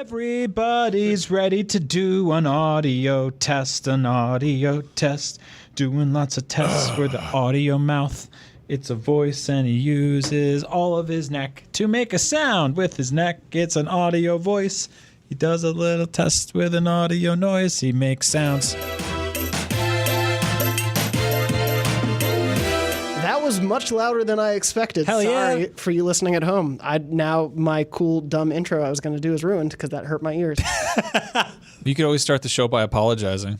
Everybody's ready to do an audio test, doing lots of tests for the audio mouth. It's a voice and he uses all of his neck to make a sound with his neck. It's an audio voice. He does a little test with an audio noise. He makes sounds. That was much louder than I expected. Hell yeah. Sorry for you listening at home. Now my cool, dumb intro I was going to do is ruined because that hurt my ears. You could always start the show by apologizing.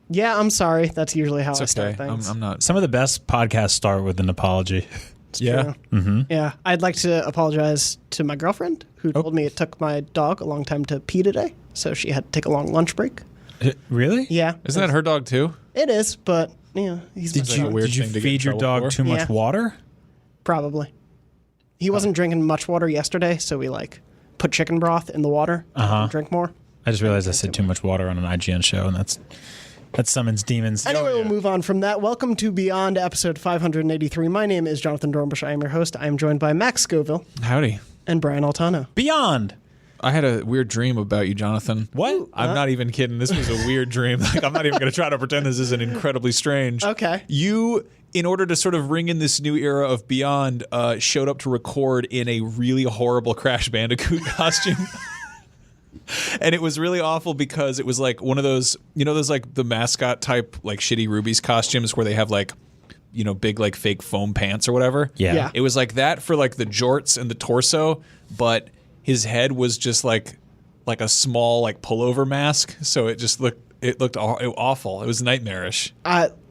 Yeah, I'm sorry. That's usually how I start Okay, things. I'm not. Some of the best podcasts start with an apology. It's Yeah. true. Mm-hmm. Yeah. I'd like to apologize to my girlfriend who told me it took my dog a long time to pee today, so she had to take a long lunch break. Really? Yeah. Isn't that her dog too? It is, but he's Did you, a weird did you thing to get feed in your trouble dog for. too much Yeah. water? Probably. He wasn't drinking much water yesterday, so we put chicken broth in the water and drink more. I just realized I said too much water on an IGN show, and that summons demons. Anyway, we'll move on from that. Welcome to Beyond, episode 583. My name is Jonathon Dornbush. I am your host. I am joined by Max Scoville Howdy. and Brian Altano. Beyond. I had a weird dream about you, Jonathan. What? I'm not even kidding. This was a weird dream. I'm not even going to try to pretend this isn't incredibly strange. Okay. You, in order to sort of ring in this new era of Beyond, showed up to record in a really horrible Crash Bandicoot costume. And it was really awful because it was like one of those, those the mascot type, Shitty Ruby's costumes where they have big fake foam pants or whatever. Yeah. It was like that for the jorts and the torso, but his head was just like a small pullover mask. So it just looked awful. It was nightmarish.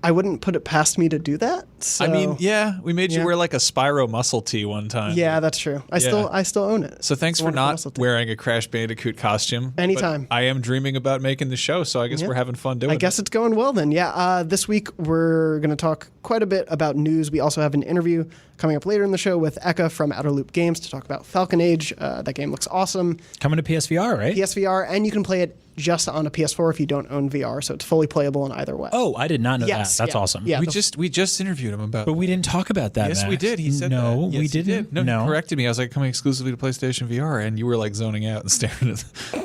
I wouldn't put it past me to do that. So. I mean, yeah, we made you wear a Spyro muscle tee one time. Yeah, that's true. I still own it. So thanks for not wearing a Crash Bandicoot costume. Anytime. But I am dreaming about making the show, so I guess we're having fun doing it. I guess it's going well then. Yeah, this week we're going to talk quite a bit about news. We also have an interview coming up later in the show with Eka from Outerloop Games to talk about Falcon Age. That game looks awesome. Coming to PSVR, right? PSVR, and you can play it just on a PS4 if you don't own VR, so it's fully playable in either way. Oh, I did not know Yes, that. That's yeah. awesome. Yeah. We just interviewed him about But we didn't talk about that, Yes, Max. we did. He said no, that. Yes, we he didn't. did. No, he corrected me. I was coming exclusively to PlayStation VR, and you were zoning out and staring at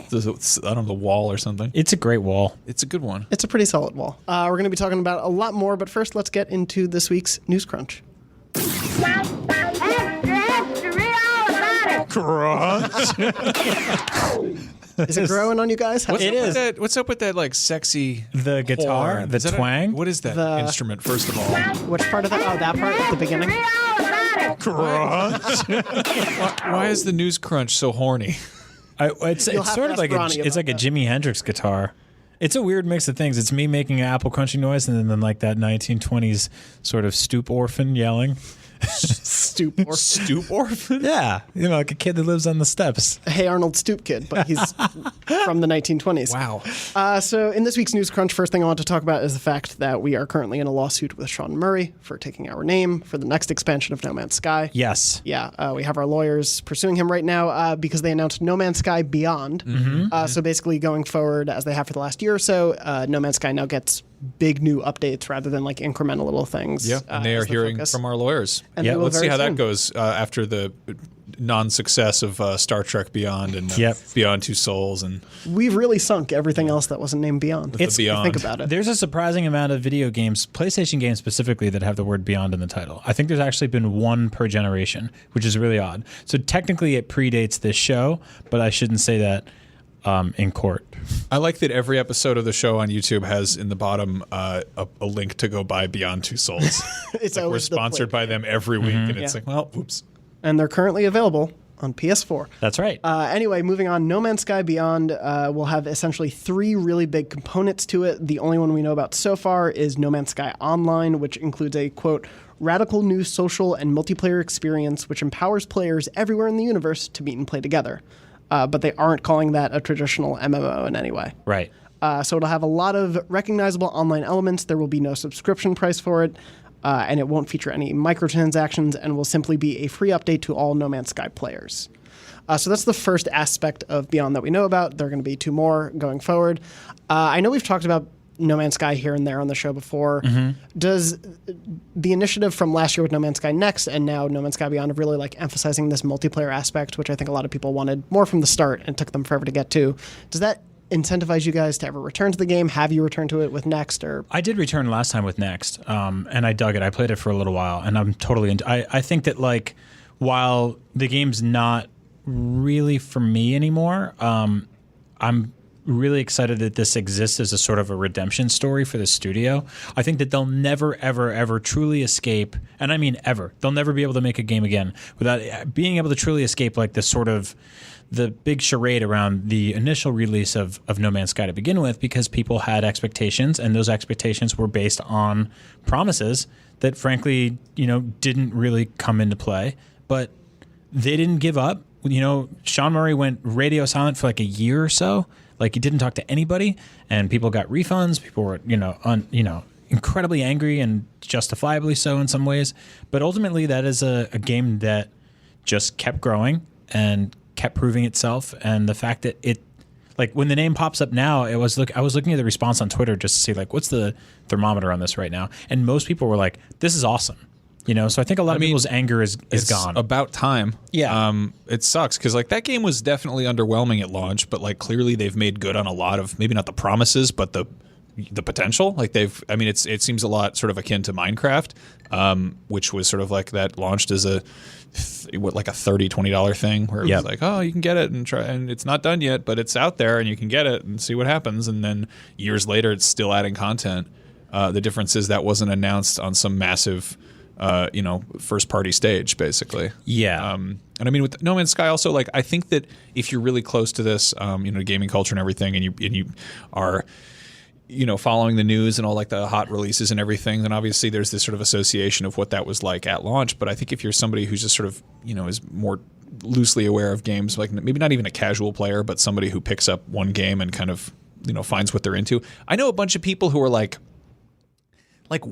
the wall or something. It's a great wall. It's a good one. It's a pretty solid wall. We're going to be talking about a lot more, but first let's get into this week's News Crunch. Crunch. Is it growing on you guys? What's up with that sexy The guitar, horn? the Is that twang. What is that The- instrument, first of all? Which part of that? Oh, that part at the beginning? Crunch. Why is the News Crunch so horny? It's have sort to of ask Ronnie it's about like a that. Jimi Hendrix guitar. It's a weird mix of things. It's me making an apple crunching noise and then that 1920s sort of stoop orphan yelling. Stoop. Or Stoop orphan? Yeah, like a kid that lives on the steps. Hey Arnold Stoop Kid, but he's from the 1920s. Wow. So in this week's News Crunch, first thing I want to talk about is the fact that we are currently in a lawsuit with Sean Murray for taking our name for the next expansion of No Man's Sky. Yes. Yeah, we have our lawyers pursuing him right now because they announced No Man's Sky Beyond. So basically going forward, as they have for the last year or so, No Man's Sky now gets big new updates rather than incremental little things. Yeah, and they are hearing from our lawyers. And they will let's see very how soon. that goes after the non-success of Star Trek Beyond and Yep. Beyond Two Souls and We've really sunk everything else that wasn't named Beyond. the Beyond. Think about it. There's a surprising amount of video games, PlayStation games specifically, that have the word Beyond in the title. I think there's actually been one per generation, which is really odd. So technically it predates this show, but I shouldn't say that in court. I like that every episode of the show on YouTube has in the bottom a link to go buy Beyond Two Souls. It's we're always the sponsored by them every week, and it's oops. And they're currently available on PS4. That's right. Anyway, moving on, No Man's Sky Beyond will have essentially three really big components to it. The only one we know about so far is No Man's Sky Online, which includes a, quote, radical new social and multiplayer experience which empowers players everywhere in the universe to meet and play together. But they aren't calling that a traditional MMO in any way. Right. So it'll have a lot of recognizable online elements. There will be no subscription price for it. And it won't feature any microtransactions and will simply be a free update to all No Man's Sky players. So that's the first aspect of Beyond that we know about. There are going to be two more going forward. I know we've talked about No Man's Sky here and there on the show before. Mm-hmm. Does the initiative from last year with No Man's Sky Next and now No Man's Sky Beyond of really like emphasizing this multiplayer aspect, which I think a lot of people wanted more from the start and took them forever to get to, does that incentivize you guys to ever return to the game? Have you returned to it with Next? Or I did return last time with Next, and I dug it. I played it for a little while, and I'm totally into. I think that like while the game's not really for me anymore, I'm really excited that this exists as a sort of a redemption story for the studio. I think that they'll never, ever, ever truly escape, and I mean ever, they'll never be able to make a game again without being able to truly escape like this sort of the big charade around the initial release of No Man's Sky to begin with, because people had expectations, and those expectations were based on promises that frankly, didn't really come into play, but they didn't give up. Sean Murray went radio silent for like a year or so. Like he didn't talk to anybody, and people got refunds. People were, incredibly angry, and justifiably so in some ways. But ultimately, that is a game that just kept growing and kept proving itself. And the fact that it, like when the name pops up now, I was looking at the response on Twitter just to see like what's the thermometer on this right now, and most people were like, "This is awesome." So I think a lot of people's anger is gone. About time. Yeah. It sucks because like that game was definitely underwhelming at launch, but like clearly they've made good on a lot of maybe not the promises, but the potential. Like it seems a lot sort of akin to Minecraft, which was sort of like that launched as a $30-$20 thing where it was like, oh, you can get it and try, and it's not done yet, but it's out there and you can get it and see what happens. And then years later, it's still adding content. The difference is that wasn't announced on some massive first party stage, basically. Yeah. And I mean, with No Man's Sky also, like, I think that if you're really close to this, gaming culture and everything, and you are, following the news and all like the hot releases and everything, then obviously there's this sort of association of what that was like at launch. But I think if you're somebody who's just sort of, is more loosely aware of games, like maybe not even a casual player, but somebody who picks up one game and kind of, finds what they're into. I know a bunch of people who are like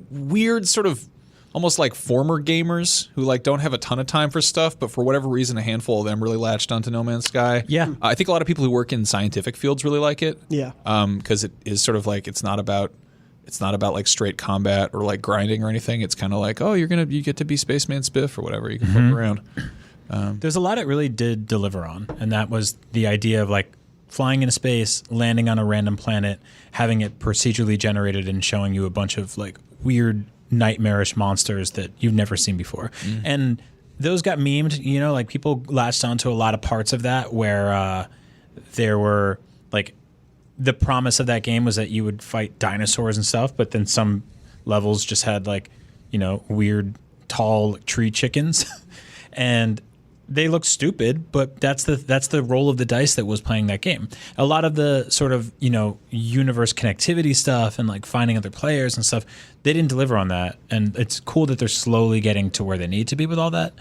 weird sort of almost like former gamers who like don't have a ton of time for stuff, but for whatever reason, a handful of them really latched onto No Man's Sky. Yeah. I think a lot of people who work in scientific fields really like it. Yeah. Because it is sort of like it's not about like straight combat or like grinding or anything. It's kind of like, oh, you get to be Spaceman Spiff or whatever. You can flip around. There's a lot it really did deliver on, and that was the idea of like flying into space, landing on a random planet, having it procedurally generated and showing you a bunch of like weird nightmarish monsters that you've never seen before. And those got memed, like people latched onto a lot of parts of that where there were like the promise of that game was that you would fight dinosaurs and stuff, but then some levels just had like, weird tall tree chickens and they look stupid, but that's the roll of the dice that was playing that game. A lot of the sort of, universe connectivity stuff and like finding other players and stuff, they didn't deliver on that. And it's cool that they're slowly getting to where they need to be with all that.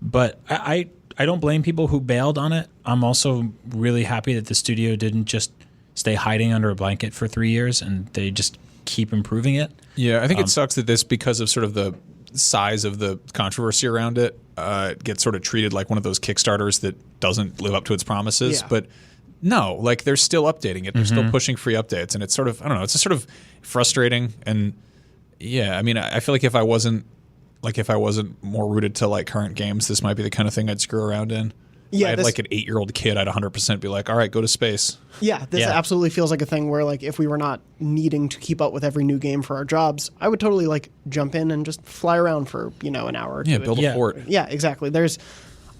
But I don't blame people who bailed on it. I'm also really happy that the studio didn't just stay hiding under a blanket for 3 years and they just keep improving it. Yeah, I think it sucks that this, because of sort of the size of the controversy around it, gets sort of treated like one of those Kickstarters that doesn't live up to its promises. Yeah. But no, like they're still updating it. They're still pushing free updates. And it's sort of, I don't know, it's just sort of frustrating. And yeah, I mean, I feel like if I wasn't more rooted to like current games, this might be the kind of thing I'd screw around in. Yeah, I had like an 8-year-old kid, I'd 100% be like, all right, go to space. Yeah, this absolutely feels like a thing where like if we were not needing to keep up with every new game for our jobs, I would totally like jump in and just fly around for, an hour or two. Yeah, build a fort. Yeah, exactly. There's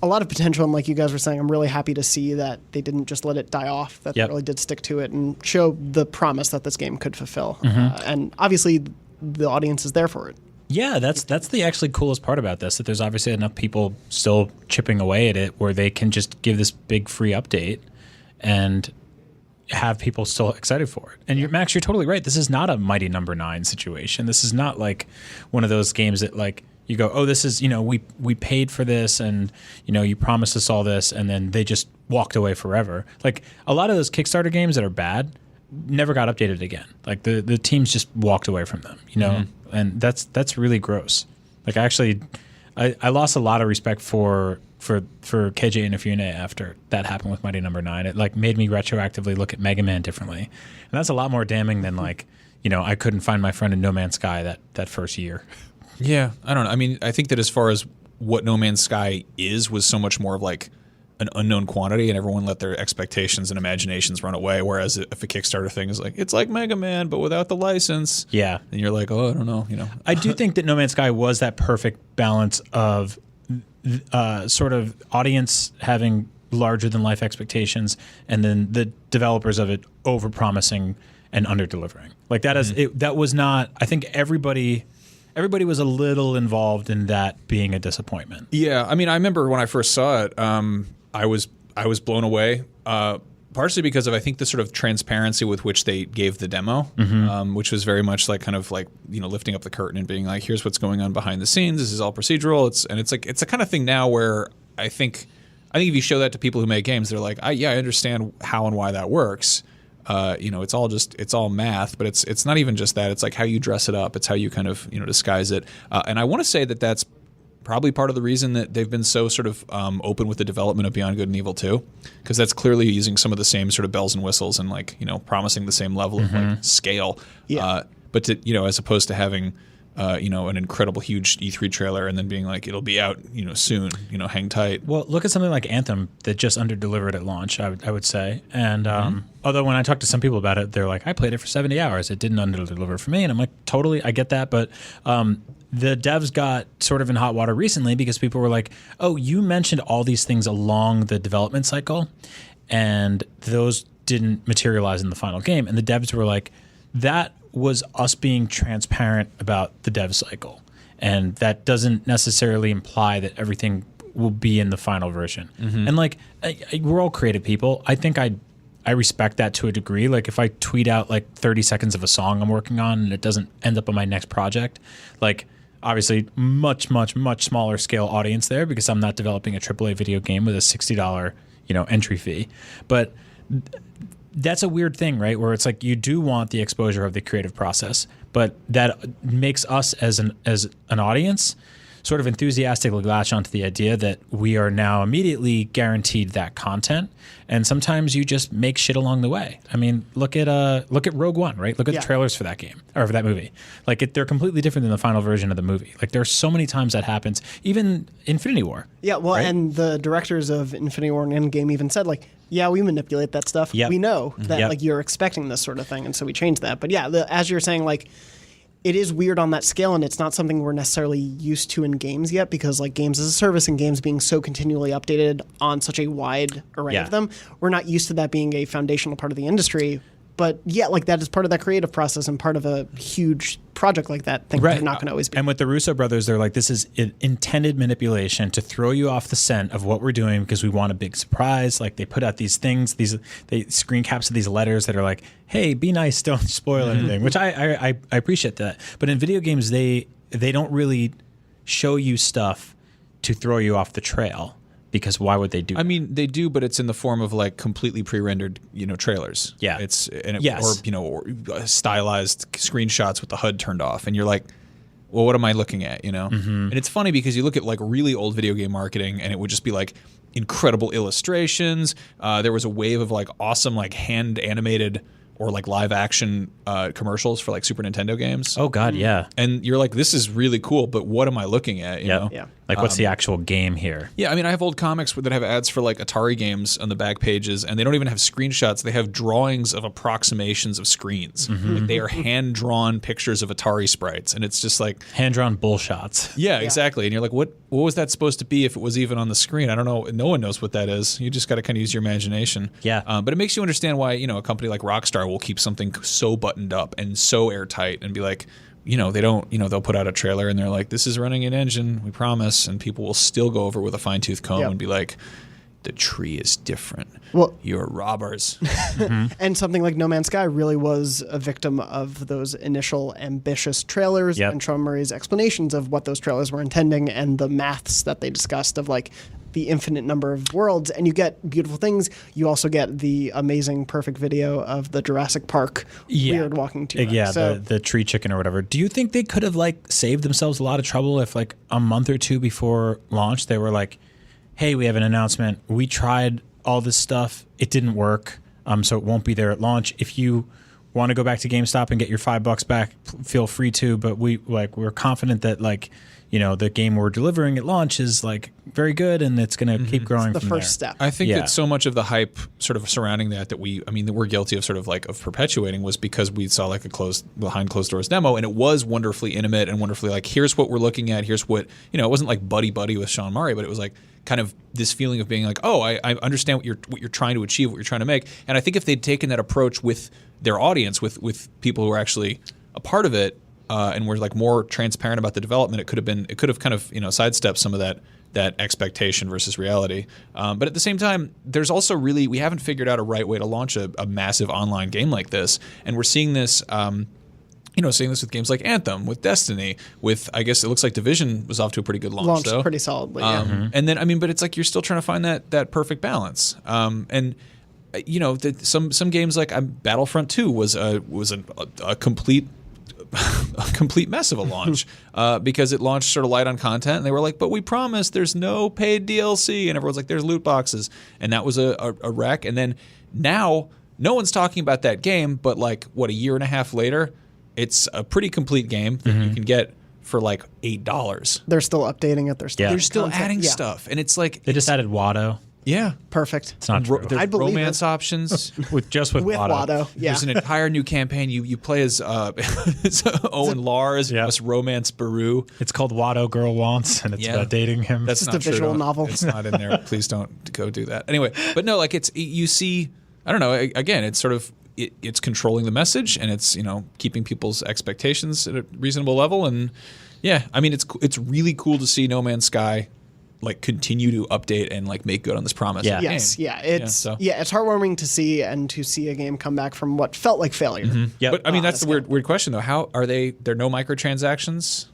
a lot of potential, and like you guys were saying, I'm really happy to see that they didn't just let it die off, that they really did stick to it and show the promise that this game could fulfill. And obviously the audience is there for it. Yeah, that's the actually coolest part about this, that there's obviously enough people still chipping away at it where they can just give this big free update and have people still excited for it. And Max, you're totally right. This is not a Mighty Number 9 situation. This is not like one of those games that like you go, oh, this is, we paid for this and, you promised us all this, and then they just walked away forever. Like a lot of those Kickstarter games that are bad never got updated again. Like the teams just walked away from them, and that's really gross. Like I lost a lot of respect for for KJ Inafune after that happened with Mighty Number 9. It like made me retroactively look at Mega Man differently, and that's a lot more damning than like, you know, I couldn't find my friend in No Man's Sky that first year. Yeah, I don't know. I mean, I think that as far as what No Man's Sky was so much more of like an unknown quantity, and everyone let their expectations and imaginations run away. Whereas if a Kickstarter thing is like, it's like Mega Man, but without the license. Yeah. And you're like, oh, I don't know, you know. I do think that No Man's Sky was that perfect balance of sort of audience having larger than life expectations, and then the developers of it over-promising and under-delivering. Like that is that was not. I think everybody was a little involved in that being a disappointment. Yeah, I mean, I remember when I first saw it, I was blown away. Partially because of, I think, the sort of transparency with which they gave the demo, which was very much like kind of like, you know, lifting up the curtain and being like, here's what's going on behind the scenes. This is all procedural. It's a kind of thing now where I think if you show that to people who make games, they're like, I understand how and why that works. You know, it's all math, but it's not even just that. It's like how you dress it up. It's how you kind of, you know, disguise it. And I want to say that that's probably part of the reason that they've been so sort of open with the development of Beyond Good and Evil 2, because that's clearly using some of the same sort of bells and whistles and like, you know, promising the same level of like scale. Yeah. But to, you know, as opposed to having you know, an incredible huge E3 trailer and then being like, it'll be out, you know, soon, you know, hang tight. Well, look at something like Anthem that just under-delivered at launch, I would say. And although when I talk to some people about it, they're like, I played it for 70 hours. It didn't under-deliver for me. And I'm like, totally, I get that. But the devs got sort of in hot water recently because people were like, oh, you mentioned all these things along the development cycle, and those didn't materialize in the final game. And the devs were like, that was us being transparent about the dev cycle. And that doesn't necessarily imply that everything will be in the final version. And like, we're all creative people. I think I respect that to a degree. Like if I tweet out like 30 seconds of a song I'm working on and it doesn't end up on my next project, like obviously much, much, much smaller scale audience there because I'm not developing a AAA video game with a $60, you know, entry fee. But that's a weird thing, right? Where it's like you do want the exposure of the creative process, but that makes us as an audience sort of enthusiastically latch onto the idea that we are now immediately guaranteed that content, and sometimes you just make shit along the way. I mean, look at Rogue One, right? Look at the trailers for that game or for that movie. Like they're completely different than the final version of the movie. Like there's so many times that happens. Even Infinity War. Yeah, well, right? And the directors of Infinity War and Endgame even said like, yeah, we manipulate that stuff. Yep. We know that like you're expecting this sort of thing, and so we changed that. But yeah, as you're saying, like, it is weird on that scale, and it's not something we're necessarily used to in games yet, because like games as a service and games being so continually updated on such a wide array of them, we're not used to that being a foundational part of the industry. But yeah, like that is part of that creative process and part of a huge project like that. Things are not going to always be. And with the Russo brothers, they're like, this is intended manipulation to throw you off the scent of what we're doing because we want a big surprise. Like they put out these things, they screen caps of these letters that are like, hey, be nice, don't spoil anything, which I appreciate that. But in video games, they don't really show you stuff to throw you off the trail. Because why would they do that? I mean, they do, but it's in the form of like completely pre-rendered, you know, trailers. Yeah, or you know, or stylized screenshots with the HUD turned off, and you're like, well, what am I looking at? You know, and it's funny because you look at like really old video game marketing, and it would just be like incredible illustrations. There was a wave of like awesome like hand animated or like live action commercials for like Super Nintendo games. Oh God, yeah. And you're like, this is really cool, but what am I looking at? You know? Yeah. Like, what's the actual game here? Yeah, I mean, I have old comics that have ads for like Atari games on the back pages, and they don't even have screenshots. They have drawings of approximations of screens. Like, they are hand-drawn pictures of Atari sprites, and it's just like hand-drawn bullshots. Yeah, exactly. And you're like, what was that supposed to be if it was even on the screen? I don't know. No one knows what that is. You just got to kind of use your imagination. Yeah. But it makes you understand why, you know, a company like Rockstar will keep something so buttoned up and so airtight and be like, you know, they don't, you know, they'll put out a trailer and they're like, this is running an engine, we promise, and people will still go over with a fine-tooth comb and be like, the tree is different. Well, you're robbers. And something like No Man's Sky really was a victim of those initial ambitious trailers and Sean Murray's explanations of what those trailers were intending and the maths that they discussed of like the infinite number of worlds, and you get beautiful things. You also get the amazing, perfect video of the Jurassic Park weird walking to. Yeah, so, the tree chicken or whatever. Do you think they could have like saved themselves a lot of trouble if like a month or two before launch they were like, hey, we have an announcement. We tried all this stuff. It didn't work. So it won't be there at launch. If you want to go back to GameStop and get your $5 back, feel free to. But we're confident that the game we're delivering at launch is like very good, and it's going to keep growing. It's the from first there. step. I think that so much of the hype sort of surrounding that we're guilty of sort of like of perpetuating was because we saw like a behind closed doors demo, and it was wonderfully intimate and wonderfully like, here's what we're looking at, here's what, it wasn't like buddy with Sean Murray, but it was like kind of this feeling of being like, oh, I understand what you're trying to achieve, what you're trying to make. And I think if they'd taken that approach with their audience, with people who are actually a part of it, and were like more transparent about the development, it could have kind of sidestepped some of that expectation versus reality. But at the same time, there's also we haven't figured out a right way to launch a massive online game like this, and we're seeing this. Seeing this with games like Anthem, with Destiny, with, I guess it looks like Division was off to a pretty good launch. Launched pretty solidly, yeah. And then, but it's like you're still trying to find that perfect balance. And some games like Battlefront 2 was a complete mess of a launch because it launched sort of light on content, and they were like, but we promised there's no paid DLC, and everyone's like, there's loot boxes, and that was a wreck. And then now no one's talking about that game, but like a year and a half later, it's a pretty complete game that you can get for like $8. They're still updating it. They're still adding stuff, and it's like they just added Watto. Yeah, perfect. It's not true. There's romance options with Watto. Yeah, there's an entire new campaign. You play as Owen Lars, as Romance Baru. It's called Watto Girl Wants, and it's about dating him. That's just not a visual novel. It's not in there. Please don't go do that. Anyway, but no, like you see. I don't know. Again, it's sort of. It's controlling the message, and it's keeping people's expectations at a reasonable level, and it's really cool to see No Man's Sky like continue to update and like make good on this promise. Yeah. Yes. Game. Yeah. It's heartwarming to see, and to see a game come back from what felt like failure. Mm-hmm. Yeah. But I mean, that's the weird question though. How are they? There are no microtransactions.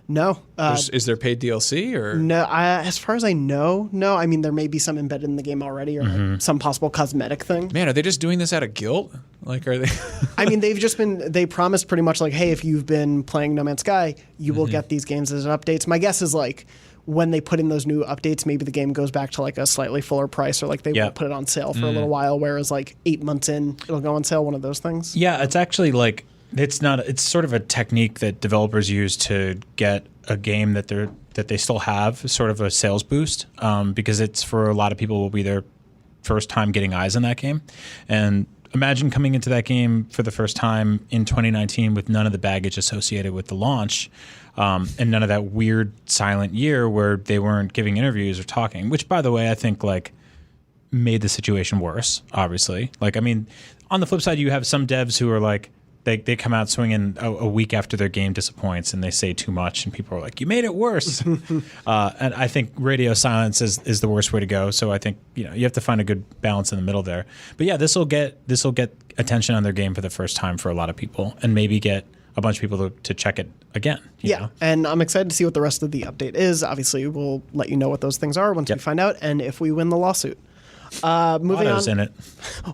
No. Is there paid DLC or no? As far as I know, no. I mean, there may be some embedded in the game already, or like some possible cosmetic thing. Man, are they just doing this out of guilt? Like, are they? I mean, they promised pretty much like, hey, if you've been playing No Man's Sky, you will get these games as updates. My guess is like, when they put in those new updates, maybe the game goes back to like a slightly fuller price, or like they won't put it on sale for a little while, whereas like 8 months in, it'll go on sale, one of those things. Yeah, it's actually like, it's sort of a technique that developers use to get a game that they still have sort of a sales boost, because it's, for a lot of people, will be their first time getting eyes on that game. And imagine coming into that game for the first time in 2019 with none of the baggage associated with the launch, and none of that weird silent year where they weren't giving interviews or talking, which, by the way, I think like made the situation worse, obviously. Like, I mean, on the flip side, you have some devs who are like, they come out swinging a week after their game disappoints, and they say too much, and people are like, you made it worse. And I think radio silence is the worst way to go. So I think you have to find a good balance in the middle there. But yeah, this will get attention on their game for the first time for a lot of people, and maybe get a bunch of people to check it again. You know? And I'm excited to see what the rest of the update is. Obviously, we'll let you know what those things are once we find out, and if we win the lawsuit. Moving Watto's on. in it.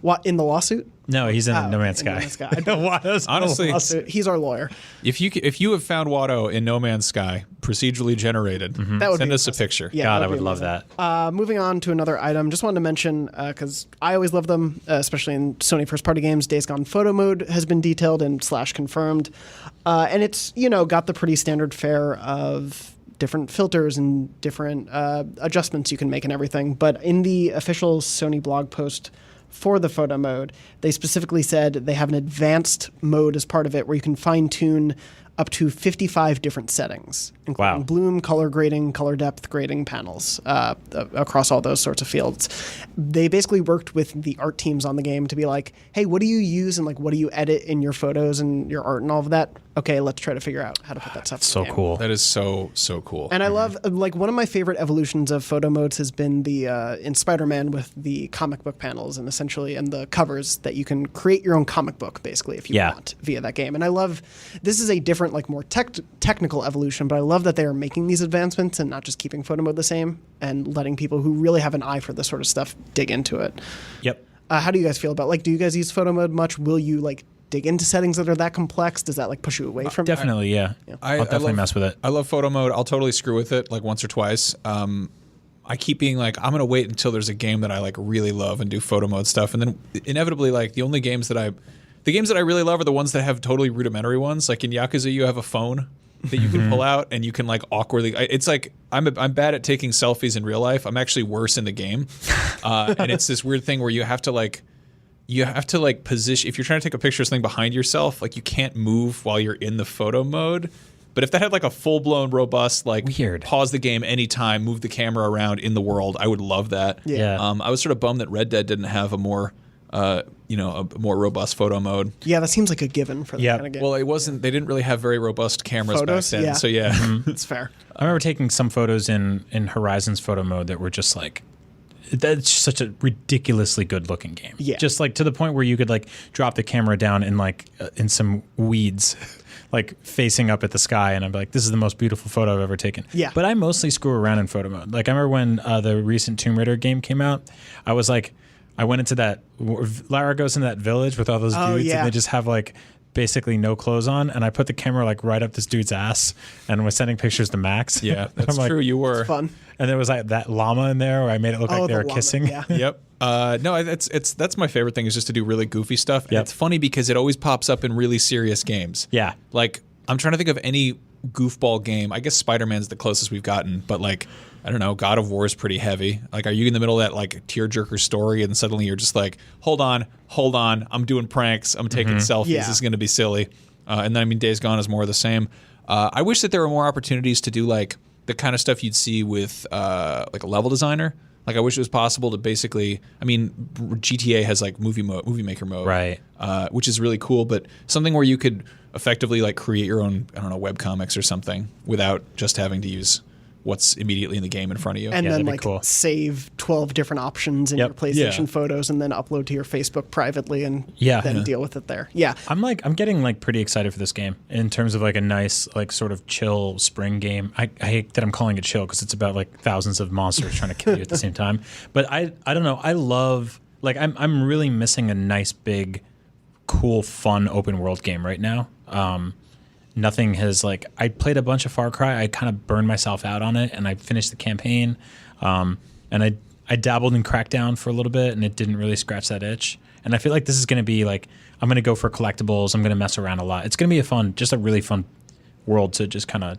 What, in the lawsuit? No, he's in No Man's Sky. Watto's honestly, he's our lawyer. If you have found Watto in No Man's Sky, procedurally generated, that would send be us a impressive. picture. Yeah, God, I would love that. Moving on to another item, just wanted to mention, because I always love them, especially in Sony first-party games, Days Gone photo mode has been detailed and / confirmed. And it's, got the pretty standard fare of different filters and different adjustments you can make and everything. But in the official Sony blog post for the photo mode, they specifically said they have an advanced mode as part of it where you can fine-tune up to 55 different settings, including bloom, color grading, color depth grading panels across all those sorts of fields. They basically worked with the art teams on the game to be like, hey, what do you use and like what do you edit in your photos and your art and all of that? Okay, let's try to figure out how to put that stuff in the game. Cool. That is so cool. And I love, like, one of my favorite evolutions of photo modes has been the in Spider-Man with the comic book panels and the covers that you can create your own comic book, basically, if you want, via that game. And I love, this is a different, like, more technical evolution, but I love that they are making these advancements and not just keeping photo mode the same and letting people who really have an eye for this sort of stuff dig into it. Yep. How do you guys feel about, like, do you guys use photo mode much? Will you, like, dig into settings that are that complex? Does that like push you away from it? Definitely, yeah. I'll definitely mess with it. I love photo mode. I'll totally screw with it like once or twice. I keep being like, I'm gonna wait until there's a game that I like really love and do photo mode stuff, and then inevitably, like the games that I really love are the ones that have totally rudimentary ones. Like in Yakuza, you have a phone that you can pull out and you can like awkwardly. It's like I'm bad at taking selfies in real life. I'm actually worse in the game, and it's this weird thing where you have to like position. If you're trying to take a picture of something behind yourself, like you can't move while you're in the photo mode. But if that had like a full-blown, robust, like Weird. pause the game anytime, move the camera around in the world, I would love that. Yeah. I was sort of bummed that Red Dead didn't have a more, a more robust photo mode. Yeah, that seems like a given for that kind of game. Well, it wasn't. They didn't really have very robust cameras Photos? back then. Yeah. So yeah, It's fair. I remember taking some photos in Horizon's photo mode that were just like, that's such a ridiculously good looking game. Yeah. Just like to the point where you could like drop the camera down in like in some weeds, like facing up at the sky, and I'm like, this is the most beautiful photo I've ever taken. Yeah. But I mostly screw around in photo mode. Like I remember when the recent Tomb Raider game came out, I was like, I went into that, Lara goes into that village with all those dudes, yeah. and they just have like basically no clothes on, and I put the camera like right up this dude's ass and was sending pictures to Max. yeah, that's I'm like, true. You were Fun. and there was like that llama in there where I made it look like they the were llama, kissing. Yeah. Yep. No, that's my favorite thing is just to do really goofy stuff. And Yep. it's funny because it always pops up in really serious games. Yeah. Like I'm trying to think of any goofball game. I guess Spider-Man's the closest we've gotten, but like I don't know, God of War is pretty heavy. Like are you in the middle of that like tearjerker story and suddenly you're just like, hold on, I'm doing pranks, I'm taking selfies, Yeah. this is going to be silly. And then I mean Days Gone is more of the same. I wish that there were more opportunities to do like the kind of stuff you'd see with like a level designer. Like I wish it was possible to basically, I mean, GTA has like movie maker mode, Right. Which is really cool. But something where you could effectively like create your own, I don't know, webcomics or something without just having to use what's immediately in the game in front of you. And Yeah, then that'd be like cool. save 12 different options in Yep. your PlayStation Yeah. photos and then upload to your Facebook privately and Yeah. then Yeah. deal with it there. Yeah. I'm getting like pretty excited for this game in terms of like a nice like sort of chill spring game. I hate that I'm calling it chill because it's about like thousands of monsters trying to kill you at the same time. But I don't know. I love like I'm really missing a nice big, cool, fun open world game right now. Nothing has like I played a bunch of Far Cry. I kind of burned myself out on it, and I finished the campaign. And I dabbled in Crackdown for a little bit, and it didn't really scratch that itch. And I feel like this is going to be like I'm going to go for collectibles. I'm going to mess around a lot. It's going to be just a really fun world to just kind of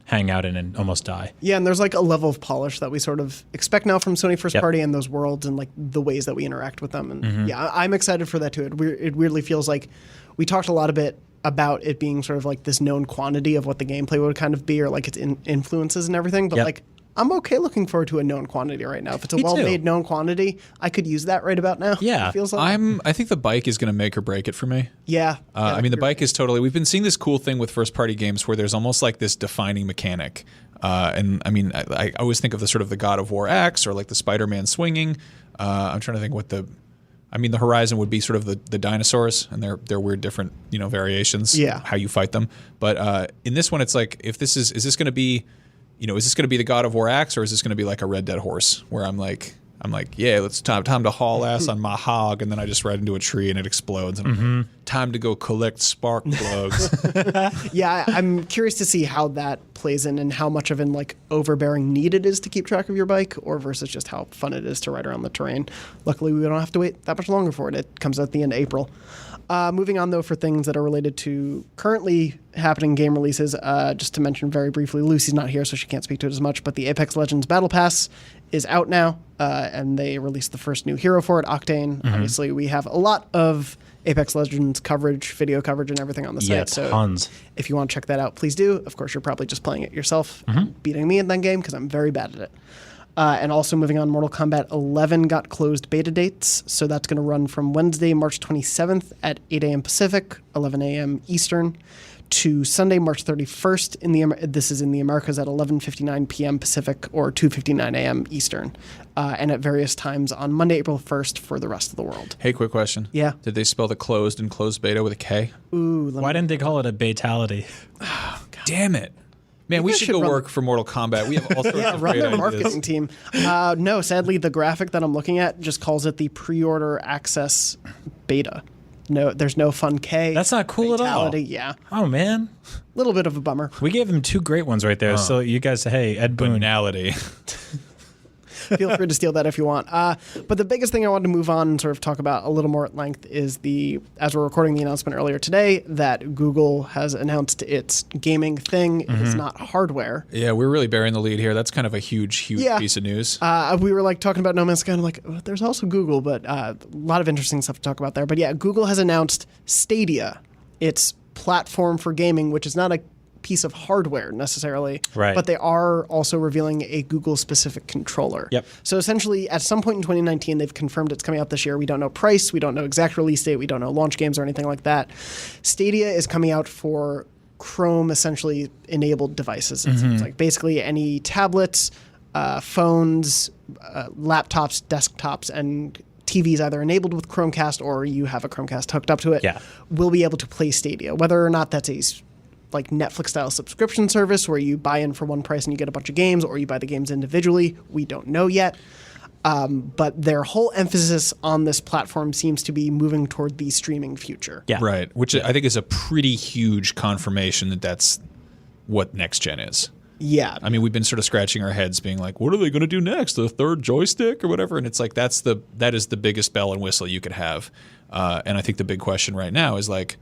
hang out in and almost die. Yeah, and there's like a level of polish that we sort of expect now from Sony first Yep. party and those worlds and like the ways that we interact with them. And yeah, I'm excited for that too. It weirdly feels like we talked a lot about it being sort of like this known quantity of what the gameplay would kind of be or like its influences and everything. But Yep. like I'm okay looking forward to a known quantity right now. If it's a Me too. well-made known quantity, I could use that right about now. Yeah. It feels like. I think the bike is going to make or break it for me. Yeah. I mean, the bike is totally. We've been seeing this cool thing with first-party games where there's almost like this defining mechanic. And I mean, I always think of the sort of the God of War axe or like the Spider-Man swinging. I'm trying to think what the. I mean, the Horizon would be sort of the dinosaurs and their weird different variations. Yeah. How you fight them. But in this one, it's like if this is this going to be, is this going to be the God of War axe or is this going to be like a Red Dead horse where I'm like, yeah, it's time to haul ass on my hog, and then I just ride into a tree and it explodes, and I'm like, time to go collect spark plugs. Yeah, I'm curious to see how that plays in and how much of an like overbearing need it is to keep track of your bike, or versus just how fun it is to ride around the terrain. Luckily, we don't have to wait that much longer for it. It comes out at the end of April. Moving on, though, for things that are related to currently happening game releases, just to mention very briefly, Lucy's not here, so she can't speak to it as much, but the Apex Legends Battle Pass is out now, and they released the first new hero for it, Octane. Obviously, we have a lot of Apex Legends coverage, video coverage, and everything on the Yeah, site. So tons. if you want to check that out, please do. Of course, you're probably just playing it yourself, beating me in that game because I'm very bad at it. And also moving on, Mortal Kombat 11 got closed beta dates. So that's going to run from Wednesday, March 27th at 8 a.m. Pacific, 11 a.m. Eastern, to Sunday, March 31st. This is in the Americas at 11:59 p.m. Pacific or 2:59 a.m. Eastern, and at various times on Monday, April 1st for the rest of the world. Hey, quick question. Yeah. Did they spell the closed and closed beta with a K? Ooh, Why didn't they call it a batality? Damn it. Man, we guys should should go run- work for Mortal Kombat. We have all sorts yeah, of run great their ideas. marketing team. No, sadly, the graphic that I'm looking at just calls it the pre-order access beta. No, there's no fun K. That's not cool at all. fatality. Yeah, Oh man, a little bit of a bummer. we gave them two great ones right there. So you guys, hey, Ed Boon. Banality. feel free to steal that if you want. But the biggest thing I wanted to move on and sort of talk about a little more at length is as we're recording the announcement earlier today, that Google has announced its gaming thing is not hardware. Yeah, we're really bearing the lead here. That's kind of a huge piece of news. We were like talking about No Man's Sky, and I'm like, oh, there's also Google, but a lot of interesting stuff to talk about there. But yeah, Google has announced Stadia, its platform for gaming, which is not a piece of hardware necessarily, right, but they are also revealing a Google-specific controller. Yep. So essentially, at some point in 2019, they've confirmed it's coming out this year. We don't know price, we don't know exact release date, we don't know launch games or anything like that. Stadia is coming out for Chrome essentially enabled devices. It seems like basically any tablets, phones, laptops, desktops, and TVs either enabled with Chromecast or you have a Chromecast hooked up to it, will be able to play Stadia. Whether or not that's a like Netflix-style subscription service where you buy in for one price and you get a bunch of games, or you buy the games individually, we don't know yet. But their whole emphasis on this platform seems to be moving toward the streaming future. Yeah. Right, which I think is a pretty huge confirmation that that's what next gen is. Yeah. I mean, we've been sort of scratching our heads being like, what are they going to do next? The third joystick or whatever? And it's like, that is the biggest bell and whistle you could have. And I think the big question right now is like,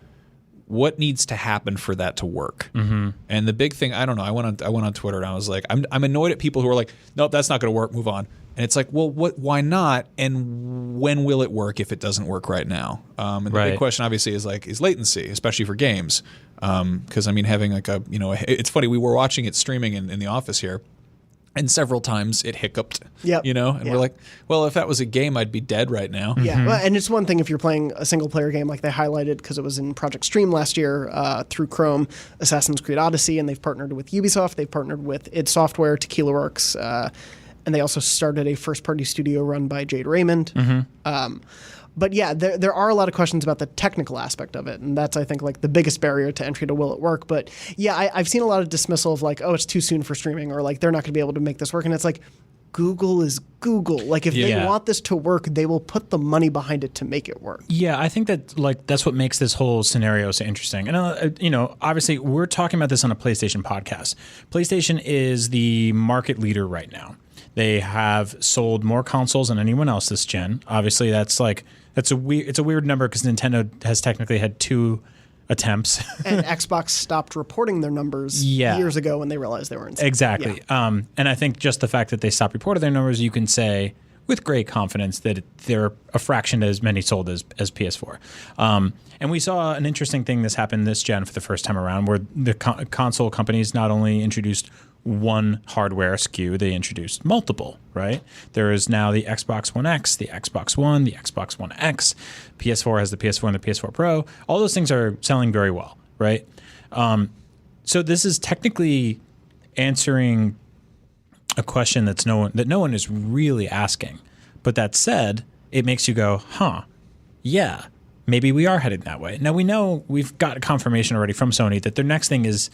what needs to happen for that to work? And the big thing, I don't know. I went on Twitter and I was like, I'm annoyed at people who are like, nope, that's not going to work. Move on. And it's like, well, why not? And when will it work if it doesn't work right now? And the big question obviously is like, is latency, especially for games. Because I mean, having like it's funny. We were watching it streaming in the office here, and several times it hiccuped. And we're like, well, if that was a game, I'd be dead right now. Yeah, well, and it's one thing if you're playing a single-player game like they highlighted because it was in Project Stream last year through Chrome, Assassin's Creed Odyssey, and they've partnered with Ubisoft, they've partnered with id Software, Tequila Works, and they also started a first-party studio run by Jade Raymond. But yeah, there are a lot of questions about the technical aspect of it, and that's, I think, like the biggest barrier to entry to will it work. But yeah, I've seen a lot of dismissal of like, oh, it's too soon for streaming, or like they're not going to be able to make this work. And it's like, Google is Google. Like if they want this to work, they will put the money behind it to make it work. Yeah, I think that like that's what makes this whole scenario so interesting. And obviously we're talking about this on a PlayStation podcast. PlayStation is the market leader right now. They have sold more consoles than anyone else this gen. Obviously, it's a weird number because Nintendo has technically had 2 attempts. And Xbox stopped reporting their numbers years ago when they realized they were insane. Exactly. Yeah. And I think just the fact that they stopped reporting their numbers, you can say with great confidence that they're a fraction as many sold as PS4. And we saw an interesting thing this happened this gen for the first time around, where the console companies not only introduced one hardware SKU, they introduced multiple, right? There is now the Xbox One X, the Xbox One, the Xbox One X, PS4 has the PS4 and the PS4 Pro. All those things are selling very well, right? So this is technically answering a question that no one is really asking. But that said, it makes you go, yeah, maybe we are headed that way. Now we know we've got a confirmation already from Sony that their next thing is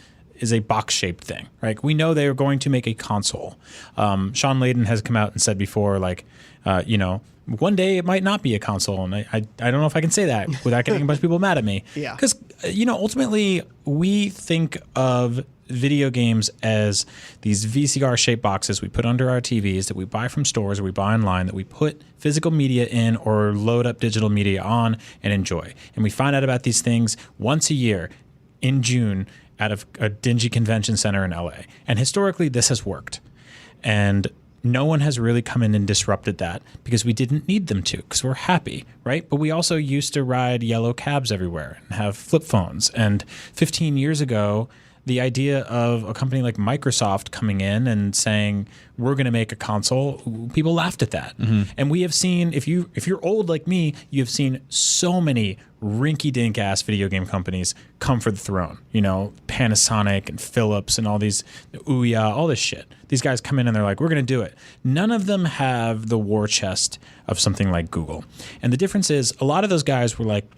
a box-shaped thing, right? We know they are going to make a console. Sean Layden has come out and said before, like, one day it might not be a console, and I don't know if I can say that without getting a bunch of people mad at me. Yeah. Because, ultimately, we think of video games as these VCR-shaped boxes we put under our TVs that we buy from stores or we buy online that we put physical media in or load up digital media on and enjoy. And we find out about these things once a year in June out of a dingy convention center in LA. And historically, this has worked. And no one has really come in and disrupted that because we didn't need them to, because we're happy, right? But we also used to ride yellow cabs everywhere and have flip phones. And 15 years ago, the idea of a company like Microsoft coming in and saying, we're going to make a console, people laughed at that. And we have seen, if you're old like me, you have seen so many rinky-dink ass video game companies come for the throne. Panasonic and Philips and all these, Ouya, all this shit. These guys come in and they're like, we're going to do it. None of them have the war chest of something like Google. And the difference is a lot of those guys were like,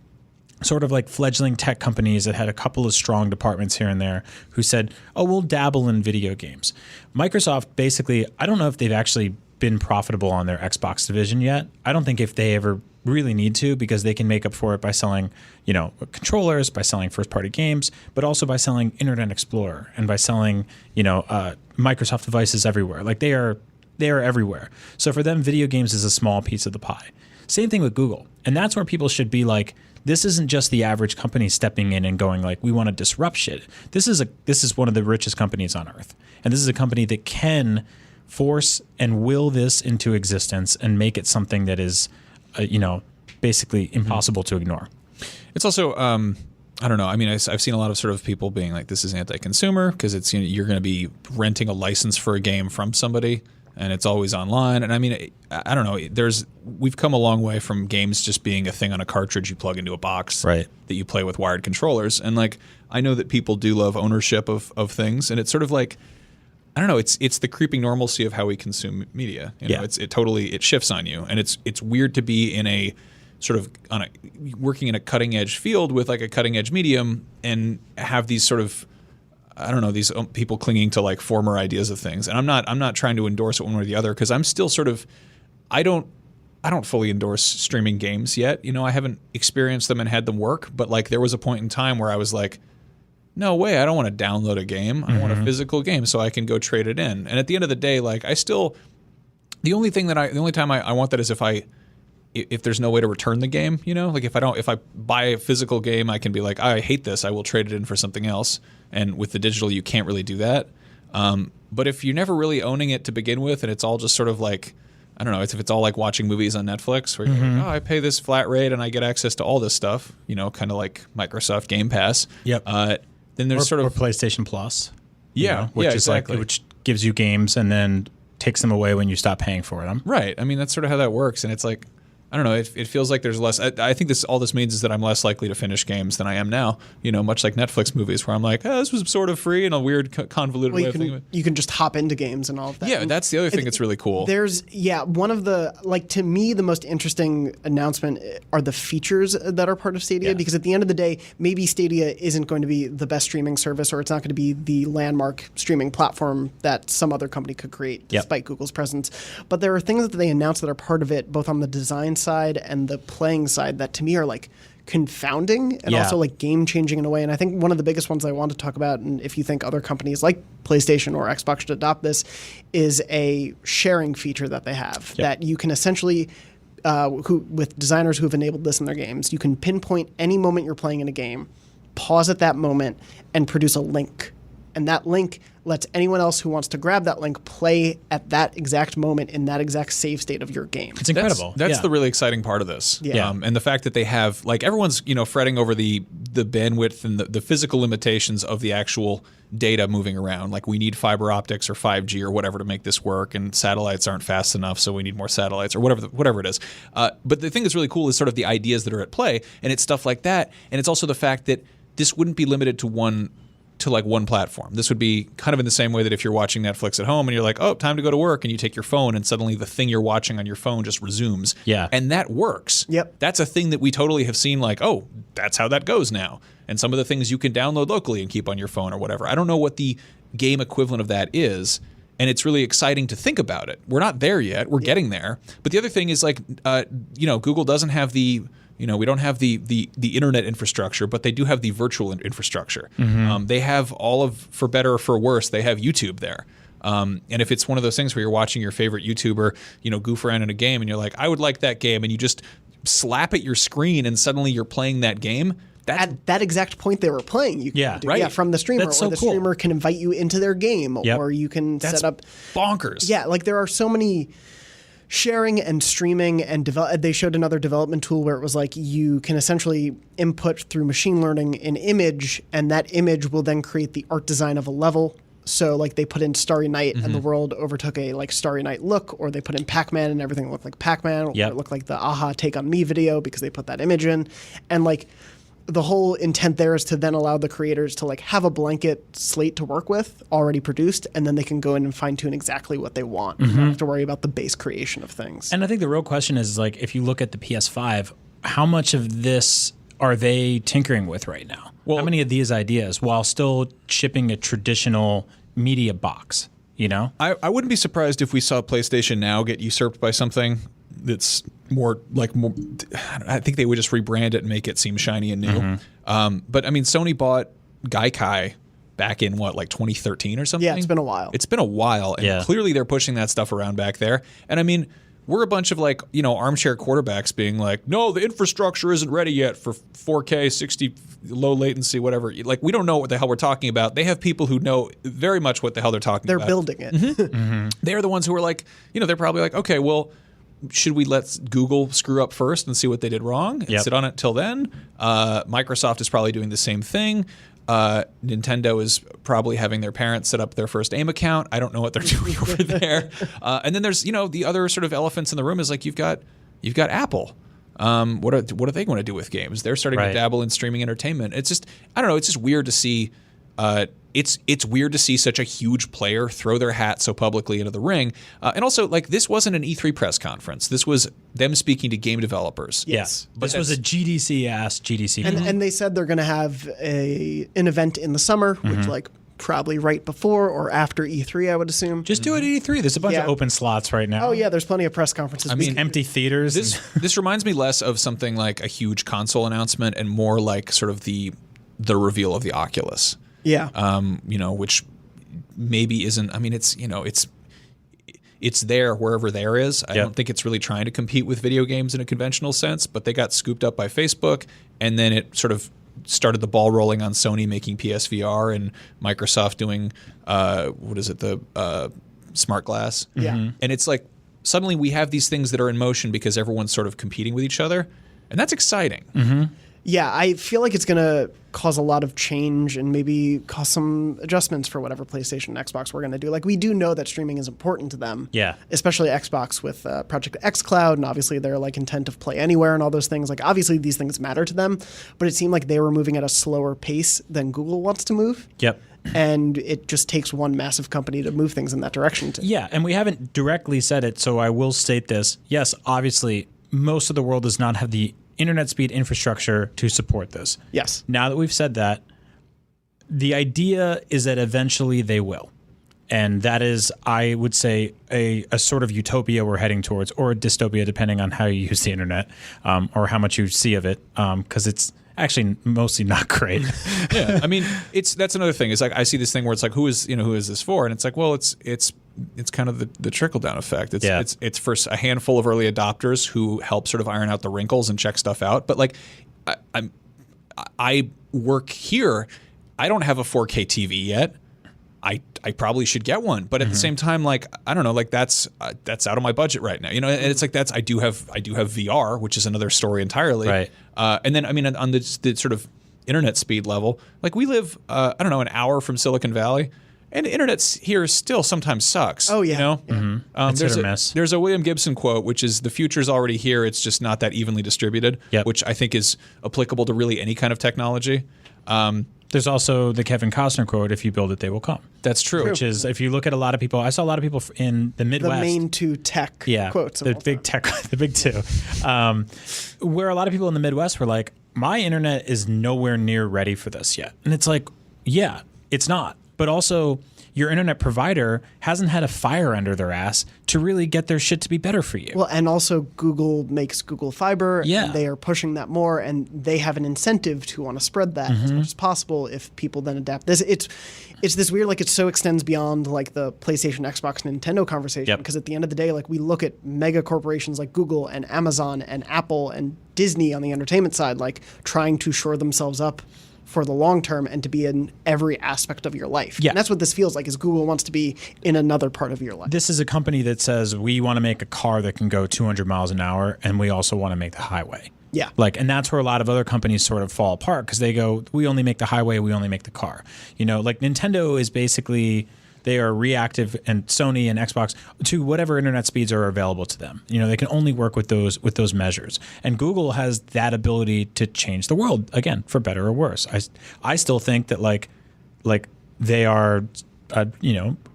sort of like fledgling tech companies that had a couple of strong departments here and there who said, oh, we'll dabble in video games. Microsoft basically, I don't know if they've actually been profitable on their Xbox division yet. I don't think if they ever really need to, because they can make up for it by selling, controllers, by selling first-party games, but also by selling Internet Explorer and by selling, Microsoft devices everywhere. Like they are they are everywhere. So for them, video games is a small piece of the pie. Same thing with Google. And that's where people should be like, this isn't just the average company stepping in and going like, we want to disrupt shit. This is one of the richest companies on earth. And this is a company that can force and will this into existence and make it something that is, basically impossible to ignore. It's also, I don't know. I mean, I've seen a lot of sort of people being like, this is anti-consumer because it's, you're going to be renting a license for a game from somebody and it's always online. And I mean, I don't know. We've come a long way from games just being a thing on a cartridge you plug into a box right. that you play with wired controllers. And like, I know that people do love ownership of things, and it's sort of like, I don't know. It's the creeping normalcy of how we consume media. It shifts on you, and it's weird to be in a sort of working in a cutting edge field with like a cutting edge medium and have these sort of, I don't know, these people clinging to like former ideas of things. And I'm not trying to endorse it one way or the other, because I'm still sort of, I don't fully endorse streaming games yet. I haven't experienced them and had them work, but like there was a point in time where I was like, no way, I don't want to download a game. I want a physical game so I can go trade it in. And at the end of the day, like the only time I want that is if there's no way to return the game, like if I buy a physical game, I can be like, I hate this, I will trade it in for something else. And with the digital, you can't really do that. But if you're never really owning it to begin with, and it's all just sort of like, I don't know, if it's all like watching movies on Netflix, where you're like, I pay this flat rate and I get access to all this stuff, kind of like Microsoft Game Pass. Yep. Then there's or PlayStation Plus. Which is exactly. Which gives you games and then takes them away when you stop paying for them. Right. I mean, that's sort of how that works, and it's like, I don't know. It feels like there's less. I think all this means is that I'm less likely to finish games than I am now. Much like Netflix movies, where I'm like, this was sort of free in a weird, convoluted way of thinking. You can just hop into games and all of that. Yeah, that's the other thing that's really cool. There's one of the, like, to me, the most interesting announcement are the features that are part of Stadia, because at the end of the day, maybe Stadia isn't going to be the best streaming service, or it's not going to be the landmark streaming platform that some other company could create, despite Google's presence. But there are things that they announced that are part of it, both on the design side and the playing side, that to me are like confounding and also like game changing in a way. And I think one of the biggest ones I want to talk about, and if you think other companies like PlayStation or Xbox should adopt this, is a sharing feature that they have that you can essentially, with designers who have enabled this in their games, you can pinpoint any moment you're playing in a game, pause at that moment, and produce a link. And that link lets anyone else who wants to grab that link play at that exact moment in that exact save state of your game. It's incredible. That's the really exciting part of this. Yeah. And the fact that they have, like, everyone's, fretting over the bandwidth and the physical limitations of the actual data moving around. Like, we need fiber optics or 5G or whatever to make this work, and satellites aren't fast enough, so we need more satellites or whatever it is. But the thing that's really cool is sort of the ideas that are at play, and it's stuff like that. And it's also the fact that this wouldn't be limited to one platform. This would be kind of in the same way that if you're watching Netflix at home and you're like, oh, time to go to work, and you take your phone and suddenly the thing you're watching on your phone just resumes. Yeah. And that works. Yep. That's a thing that we totally have seen, like, oh, that's how that goes now. And some of the things you can download locally and keep on your phone or whatever. I don't know what the game equivalent of that is, and it's really exciting to think about it. We're not there yet. We're getting there. But the other thing is, like, Google doesn't have the we don't have the internet infrastructure, but they do have the virtual infrastructure. They have all of, for better or for worse, they have YouTube there. And if it's one of those things where you're watching your favorite YouTuber, goof around in a game, and you're like, I would like that game, and you just slap at your screen, and suddenly you're playing that game. At that exact point they were playing, you can do, right. from the streamer, That's so or the cool. streamer can invite you into their game, or you can set up bonkers. Yeah, like there are so many sharing and streaming, and they showed another development tool where it was like you can essentially input through machine learning an image, and that image will then create the art design of a level. So like they put in Starry Night and the world overtook a like Starry Night look, or they put in Pac-Man and everything looked like Pac-Man, or it looked like the Aha Take on Me video because they put that image in. And like the whole intent there is to then allow the creators to like have a blanket slate to work with already produced, and then they can go in and fine tune exactly what they want. You don't have to worry about the base creation of things. And I think the real question is, like, if you look at the PS5, how much of this are they tinkering with right now? Well, how many of these ideas while still shipping a traditional media box, I wouldn't be surprised if we saw PlayStation Now get usurped by something that's more. I think they would just rebrand it and make it seem shiny and new. But I mean, Sony bought Gaikai back in like 2013 or something. Yeah, it's been a while. It's been a while, and clearly they're pushing that stuff around back there. And I mean, we're a bunch of like, armchair quarterbacks being like, no, the infrastructure isn't ready yet for 4K, 60, low latency, whatever. Like, we don't know what the hell we're talking about. They have people who know very much what the hell they're talking about. They're building it. Mm-hmm. They're the ones who are like, they're probably like, okay, well, should we let Google screw up first and see what they did wrong and sit on it till then? Microsoft is probably doing the same thing. Nintendo is probably having their parents set up their first AIM account. I don't know what they're doing over there. And then there's, the other sort of elephants in the room is like you've got Apple. What are they going to do with games? They're starting to dabble in streaming entertainment. It's just, I don't know. It's just weird to see. It's weird to see such a huge player throw their hat so publicly into the ring. And also, like, this wasn't an E3 press conference. This was them speaking to game developers. Yes. But this was a GDC-asked GDC. And they said they're going to have an event in the summer, which, like, probably right before or after E3, I would assume. Just do it at E3. There's a bunch of open slots right now. Oh, yeah, there's plenty of press conferences. I mean, empty theaters. This reminds me less of something like a huge console announcement and more like sort of the reveal of the Oculus. Yeah. Which maybe isn't. I mean, it's it's there wherever there is. I don't think it's really trying to compete with video games in a conventional sense. But they got scooped up by Facebook, and then it sort of started the ball rolling on Sony making PSVR and Microsoft doing the smart glass. Yeah. And it's like suddenly we have these things that are in motion because everyone's sort of competing with each other, and that's exciting. Mm-hmm. Yeah, I feel like it's going to cause a lot of change and maybe cause some adjustments for whatever PlayStation and Xbox we're going to do. Like, we do know that streaming is important to them. Yeah. Especially Xbox with Project xCloud, and obviously their like intent of play anywhere and all those things. Like, obviously these things matter to them, but it seemed like they were moving at a slower pace than Google wants to move. Yep. And it just takes one massive company to move things in that direction. Yeah, and we haven't directly said it, so I will state this. Yes, obviously, most of the world does not have the internet speed infrastructure to support this. Yes. Now that we've said that, the idea is that eventually they will. And that is, I would say, a sort of utopia we're heading towards, or a dystopia, depending on how you use the internet, or how much you see of it, because it's actually mostly not great. Yeah, I mean, that's another thing. It's like I see this thing where it's like, who is this for? And it's like, well, it's kind of the trickle down effect. It's for a handful of early adopters who help sort of iron out the wrinkles and check stuff out. But like, I work here. I don't have a 4K TV yet. I probably should get one, but at the same time, like, I don't know, like that's out of my budget right now, and it's like I do have VR, which is another story entirely, right? And then I mean, on the sort of internet speed level, like we live I don't know, an hour from Silicon Valley, and the internet here still sometimes sucks. Oh yeah, It's hit or miss. There's a William Gibson quote, which is the future's already here, it's just not that evenly distributed, which I think is applicable to really any kind of technology. There's also the Kevin Costner quote, if you build it, they will come. That's true. Which is, if you look at a lot of people, I saw a lot of people in the Midwest. The main two tech quotes. The big tech, the big two. Where a lot of people in the Midwest were like, my internet is nowhere near ready for this yet. And it's like, yeah, it's not. But also, your internet provider hasn't had a fire under their ass to really get their shit to be better for you. Well, and also Google makes Google Fiber. Yeah. And they are pushing that more, and they have an incentive to want to spread that as much as possible if people then adapt. It's this weird, like, it so extends beyond like the PlayStation, Xbox, Nintendo conversation, because at the end of the day, like, we look at mega corporations like Google and Amazon and Apple and Disney on the entertainment side, like trying to shore themselves up for the long term and to be in every aspect of your life. Yeah. And that's what this feels like, is Google wants to be in another part of your life. This is a company that says, we want to make a car that can go 200 miles an hour, and we also want to make the highway. Yeah. Like, and that's where a lot of other companies sort of fall apart, because they go, we only make the highway, we only make the car. Like Nintendo is basically, they are reactive, and Sony and Xbox, to whatever internet speeds are available to them. They can only work with those measures. And Google has that ability to change the world, again, for better or worse. I still think that like they are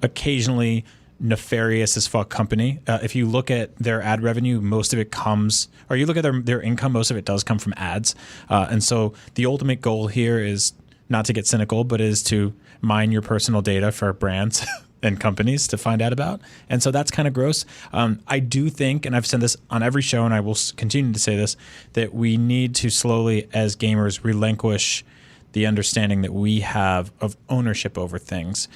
occasionally nefarious as fuck company. If you look at their ad revenue, most of it comes, or you look at their income, most of it does come from ads. And so the ultimate goal here is not to get cynical, but is to mine your personal data for brands and companies to find out about. And so that's kind of gross. I do think, and I've said this on every show, and I will continue to say this, that we need to slowly, as gamers, relinquish the understanding that we have of ownership over things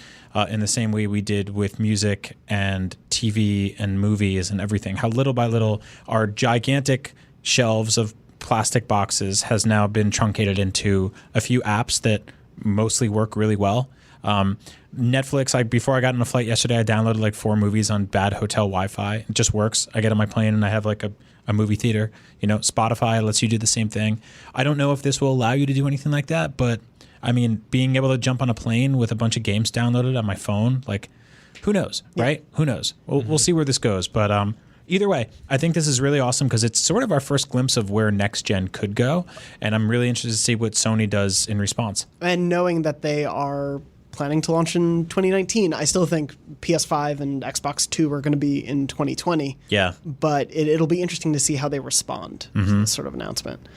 in the same way we did with music and TV and movies and everything. How little by little our gigantic shelves of plastic boxes has now been truncated into a few apps that mostly work really well. Netflix, before I got on a flight yesterday, I downloaded like 4 movies on bad hotel Wi-Fi. It just works. I get on my plane and I have like a movie theater. Spotify lets you do the same thing. I don't know if this will allow you to do anything like that, but I mean, being able to jump on a plane with a bunch of games downloaded on my phone, like, who knows, right? Who knows? We'll see where this goes. But either way, I think this is really awesome because it's sort of our first glimpse of where next gen could go. And I'm really interested to see what Sony does in response. And knowing that they are planning to launch in 2019. I still think PS5 and Xbox 2 are going to be in 2020. Yeah. But it'll be interesting to see how they respond to this sort of announcement.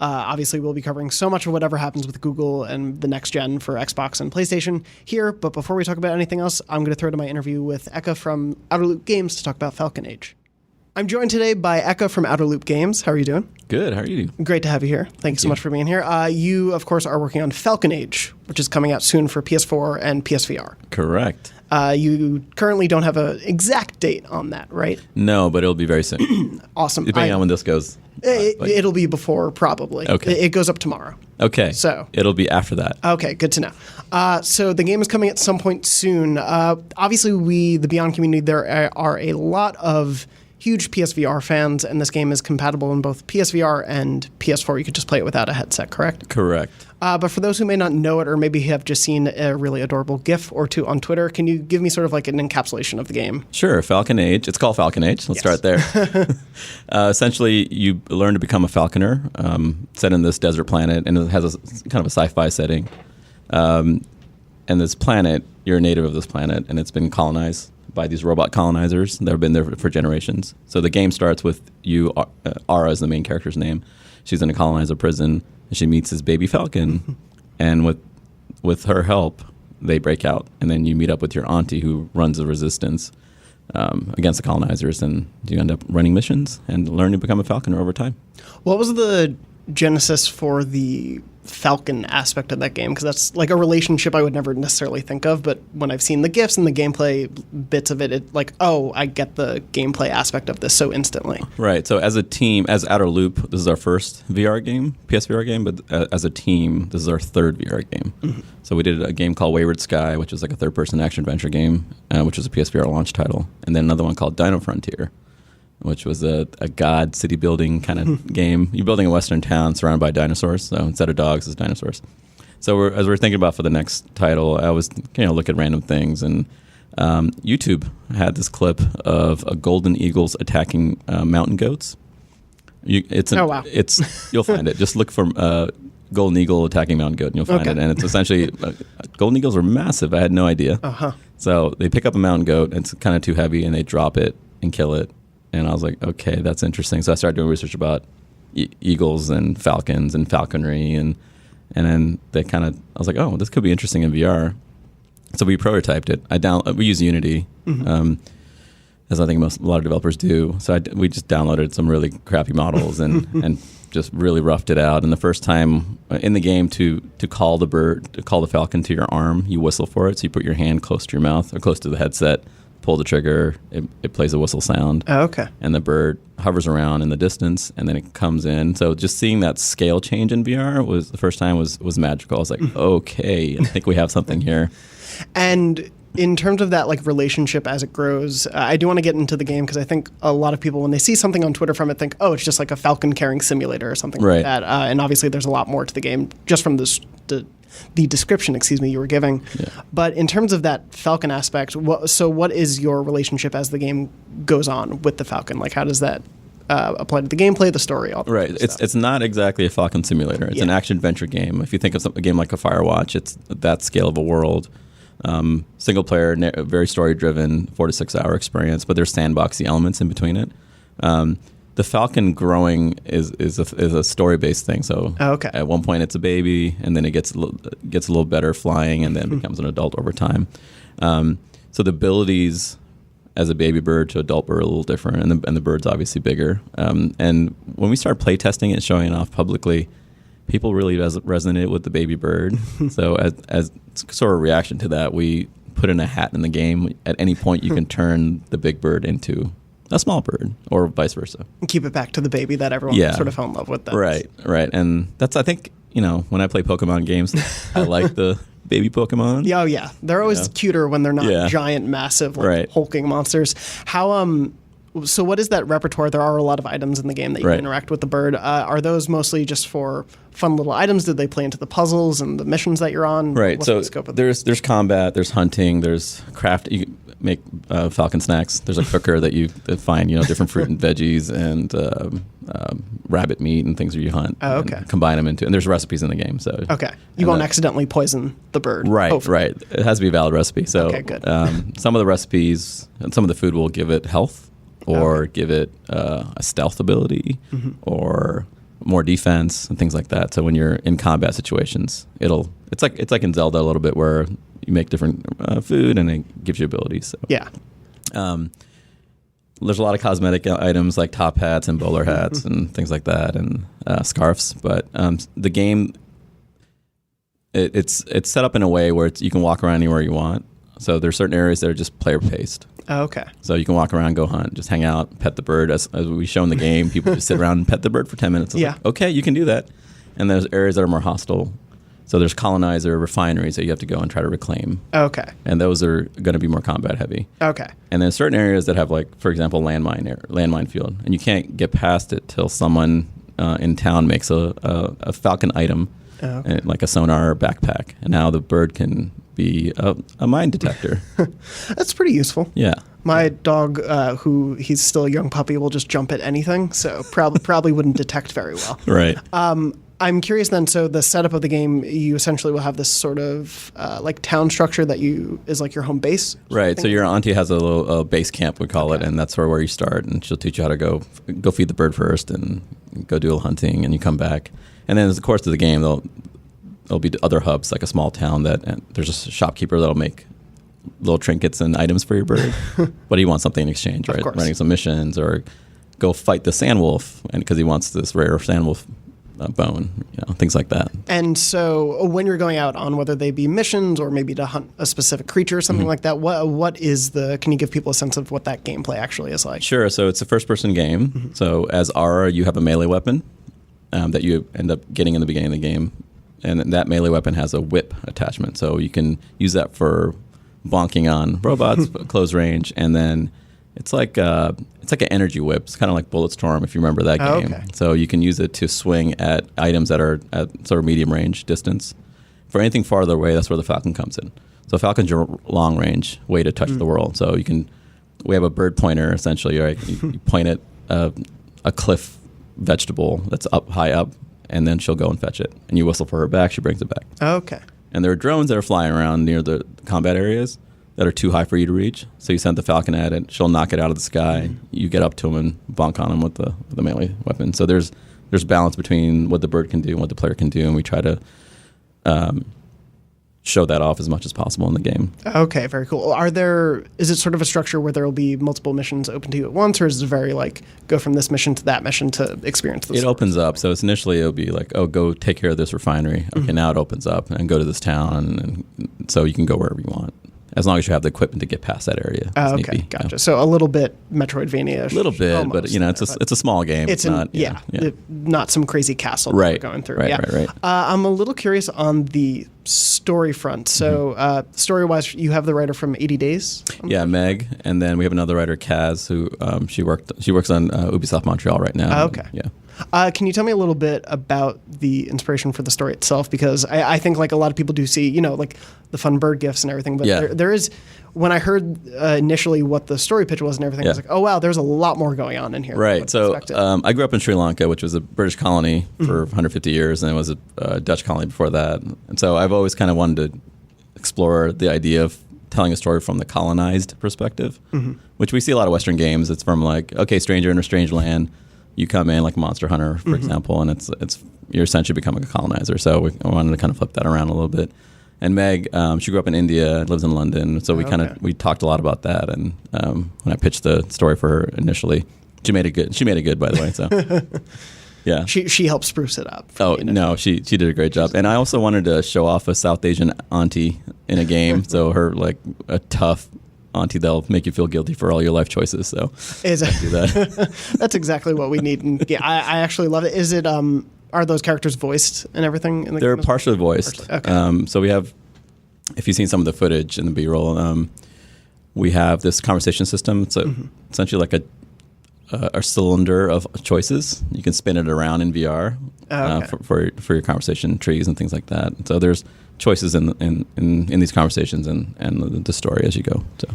Obviously, we'll be covering so much of whatever happens with Google and the next gen for Xbox and PlayStation here. But before we talk about anything else, I'm going to throw to my interview with Eka from Outerloop Games to talk about Falcon Age. I'm joined today by Eka from Outerloop Games. How are you doing? Good. How are you doing? Great to have you here. Thank you so much for being here. You, of course, are working on Falcon Age, which is coming out soon for PS4 and PSVR. Correct. You currently don't have an exact date on that, right? No, but it'll be very soon. Awesome. Depending on when this goes. It'll be before, probably. Okay. It goes up tomorrow. Okay. So it'll be after that. Okay, good to know. So the game is coming at some point soon. Obviously, the Beyond community, there are a lot of huge PSVR fans, and this game is compatible in both PSVR and PS4. You could just play it without a headset, correct? Correct. But for those who may not know it or maybe have just seen a really adorable GIF or two on Twitter, can you give me sort of like an encapsulation of the game? Sure. Falcon Age. It's called Falcon Age. Let's start there. Essentially, you learn to become a falconer set in this desert planet, and it has a kind of a sci-fi setting. And this planet, you're a native of this planet, and it's been colonized by these robot colonizers that have been there for generations. So the game starts with you, Ara is the main character's name. She's in a colonizer prison, and she meets this baby falcon. And with her help, they break out. And then you meet up with your auntie who runs the resistance against the colonizers. And you end up running missions and learn to become a falconer over time. What was the genesis for the Falcon aspect of that game? Because that's like a relationship I would never necessarily think of, but when I've seen the GIFs and the gameplay bits of it, like, oh, I get the gameplay aspect of this so instantly. Right. So as a team, as Outerloop, this is our first VR game, PSVR game, but as a team, this is our third VR game. So we did a game called Wayward Sky, which is like a third-person action-adventure game, which was a PSVR launch title, and then another one called Dino Frontier, which was a god city building kind of game. You're building a western town surrounded by dinosaurs. So instead of dogs, it's dinosaurs. So as we're thinking about for the next title, I was look at random things, and YouTube had this clip of a golden eagles attacking mountain goats. Oh wow! You'll find it. Just look for golden eagle attacking mountain goat, and you'll find it. And it's essentially golden eagles are massive. I had no idea. So they pick up a mountain goat, and it's kind of too heavy, and they drop it and kill it. And I was like, okay, that's interesting. So I started doing research about eagles and falcons and falconry, and then I was like, oh, this could be interesting in VR. So we prototyped it. We use Unity, as I think a lot of developers do. So we just downloaded some really crappy models and just really roughed it out. And the first time in the game to call the falcon to your arm, you whistle for it. So you put your hand close to your mouth or close to the headset, pull the trigger, it plays a whistle sound. Oh, okay. And the bird hovers around in the distance, and then it comes in. So just seeing that scale change in VR was the first time was magical. I was like, okay, I think we have something here. And in terms of that like relationship as it grows, I do want to get into the game because I think a lot of people, when they see something on Twitter from it, think, oh, it's just like a falcon carrying simulator or something like that. And obviously there's a lot more to the game just from the description, you were giving. Yeah. But in terms of that Falcon aspect, what is your relationship as the game goes on with the Falcon? Like, how does that apply to the gameplay, the story, all that Right. It's not exactly a Falcon simulator. It's an action-adventure game. If you think of a game like a Firewatch, it's that scale of a world. Single player, very story-driven, 4 to 6 hour experience, but there's sandboxy elements in between it. The falcon growing is a story-based thing. So at one point it's a baby, and then it gets a little better flying, and then becomes an adult over time. So the abilities as a baby bird to adult bird are a little different, and the bird's obviously bigger. And when we started playtesting it, showing it off publicly, people really resonated with the baby bird. So as sort of reaction to that, we put in a hat in the game. At any point, you can turn the big bird into a small bird, or vice versa. And keep it back to the baby that everyone sort of fell in love with. Right. And that's, I think, when I play Pokemon games, I like the baby Pokemon. Oh, yeah. They're always cuter when they're not giant, massive, hulking monsters. So what is that repertoire? There are a lot of items in the game that you can interact with the bird. Are those mostly just for fun little items? Did they play into the puzzles and the missions that you're on? Right. What's so the scope of there's combat, there's hunting, there's craft. You can make Falcon snacks. There's a cooker that find different fruit and veggies and rabbit meat and things that you hunt. Oh, okay. And combine them into, and there's recipes in the game. So you won't accidentally poison the bird. Right. It has to be a valid recipe. So good. Some of the recipes and some of the food will give it health, or give it a stealth ability, or more defense and things like that. So when you're in combat situations, it's like in Zelda a little bit, where you make different food and it gives you abilities. So. Yeah. There's a lot of cosmetic items like top hats and bowler hats and things like that, and scarves. But the game, it's set up in a way where you can walk around anywhere you want. So there's certain areas that are just player paced. Oh, okay. So you can walk around, go hunt, just hang out, pet the bird. As we show in the game, people just sit around and pet the bird for 10 minutes. It's like, okay, you can do that. And there's areas that are more hostile. So there's colonizer refineries that you have to go and try to reclaim. Okay. And those are going to be more combat heavy. Okay. And then certain areas that have, like, for example, landmine field. And you can't get past it till someone in town makes a Falcon item, like a sonar backpack. And now the bird can be a mine detector. That's pretty useful. Yeah. My dog, he's still a young puppy, will just jump at anything, so probably wouldn't detect very well. Right. I'm curious then, so the setup of the game, you essentially will have this sort of like town structure that is like your home base? Right, so your auntie has a little base camp, we call it, and that's where you start, and she'll teach you how to go feed the bird first and go do a little hunting, and you come back. And then as the course of the game, there'll be other hubs, like a small town and there's a shopkeeper that'll make little trinkets and items for your bird. But he wants something in exchange, right? Running some missions, or go fight the sandwolf, and because he wants this rare sandwolf bone, things like that. And so when you're going out on whether they be missions or maybe to hunt a specific creature or something like that, can you give people a sense of what that gameplay actually is like? Sure. So it's a first-person game. So as Aura, you have a melee weapon that you end up getting in the beginning of the game. And that melee weapon has a whip attachment, so you can use that for bonking on robots, close range, and then it's like an energy whip. It's kind of like Bulletstorm, if you remember that game. Okay. So you can use it to swing at items that are at sort of medium range distance. For anything farther away, that's where the Falcon comes in. So Falcon's your long range way to touch the world. So we have a bird pointer essentially, right? You point at a cliff vegetable that's high up, and then she'll go and fetch it. And you whistle for her back, she brings it back. Okay. And there are drones that are flying around near the combat areas that are too high for you to reach. So you send the Falcon at it, she'll knock it out of the sky. You get up to him and bonk on him with the melee weapon. So there's balance between what the bird can do and what the player can do, and we try to show that off as much as possible in the game. Okay, very cool. Is it sort of a structure where there will be multiple missions open to you at once, or is it very like go from this mission to that mission to experience this? It opens up. So it's initially it'll be like, oh, go take care of this refinery. Okay, now it opens up and go to this town, and so you can go wherever you want, as long as you have the equipment to get past that area. Oh, okay, gotcha. So a little bit Metroidvania. A little bit, almost, but it's a small game. It's not some crazy castle that we're going through. Right. I'm a little curious on the story front. So story-wise, you have the writer from 80 Days? Yeah, Meg, and then we have another writer, Kaz, who she works on Ubisoft Montreal right now. Oh, okay. Yeah. Can you tell me a little bit about the inspiration for the story itself? Because I think like a lot of people do see, like the fun bird gifs and everything, but there is, when I heard initially what the story pitch was and everything, I was like, oh wow, there's a lot more going on in here. Right. So I grew up in Sri Lanka, which was a British colony for 150 years, and it was a Dutch colony before that. And so I've always kind of wanted to explore the idea of telling a story from the colonized perspective, which we see a lot of Western games. It's from like, okay, stranger in a strange land. You come in like a Monster Hunter, for example, and it's you're essentially becoming a colonizer. So we wanted to kind of flip that around a little bit. And Meg, she grew up in India, lives in London, so we talked a lot about that. And when I pitched the story for her initially, she made it good. By the way, so Yeah. She helped spruce it up. Oh, no, she did a great job. And I also wanted to show off a South Asian auntie in a game. So her, like, a tough auntie that'll make you feel guilty for all your life choices. So do that. That's exactly what we need. And yeah, I actually love it. Is it are those characters voiced and everything in the They're game? partially voiced. Okay. So we have, if you've seen some of the footage in the B-roll, we have this conversation system. It's essentially like a cylinder of choices. You can spin it around in VR for your conversation trees and things like that. So there's choices in these conversations and the story as you go. So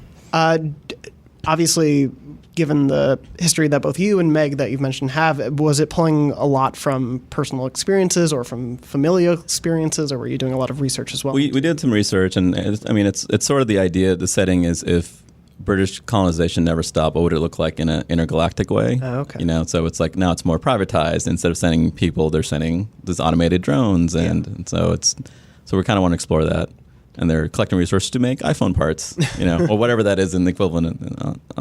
obviously, given the history that both you and Meg that you've mentioned have, was it pulling a lot from personal experiences or from familial experiences, or were you doing a lot of research as well? We did some research, and it's sort of the idea. The setting is if British colonization never stopped, what would it look like in an intergalactic way? Oh, okay. You know, so it's like now it's more privatized. Instead of sending people, they're sending these automated drones, and so we kind of want to explore that. And they're collecting resources to make iPhone parts, you know, or whatever that is in the equivalent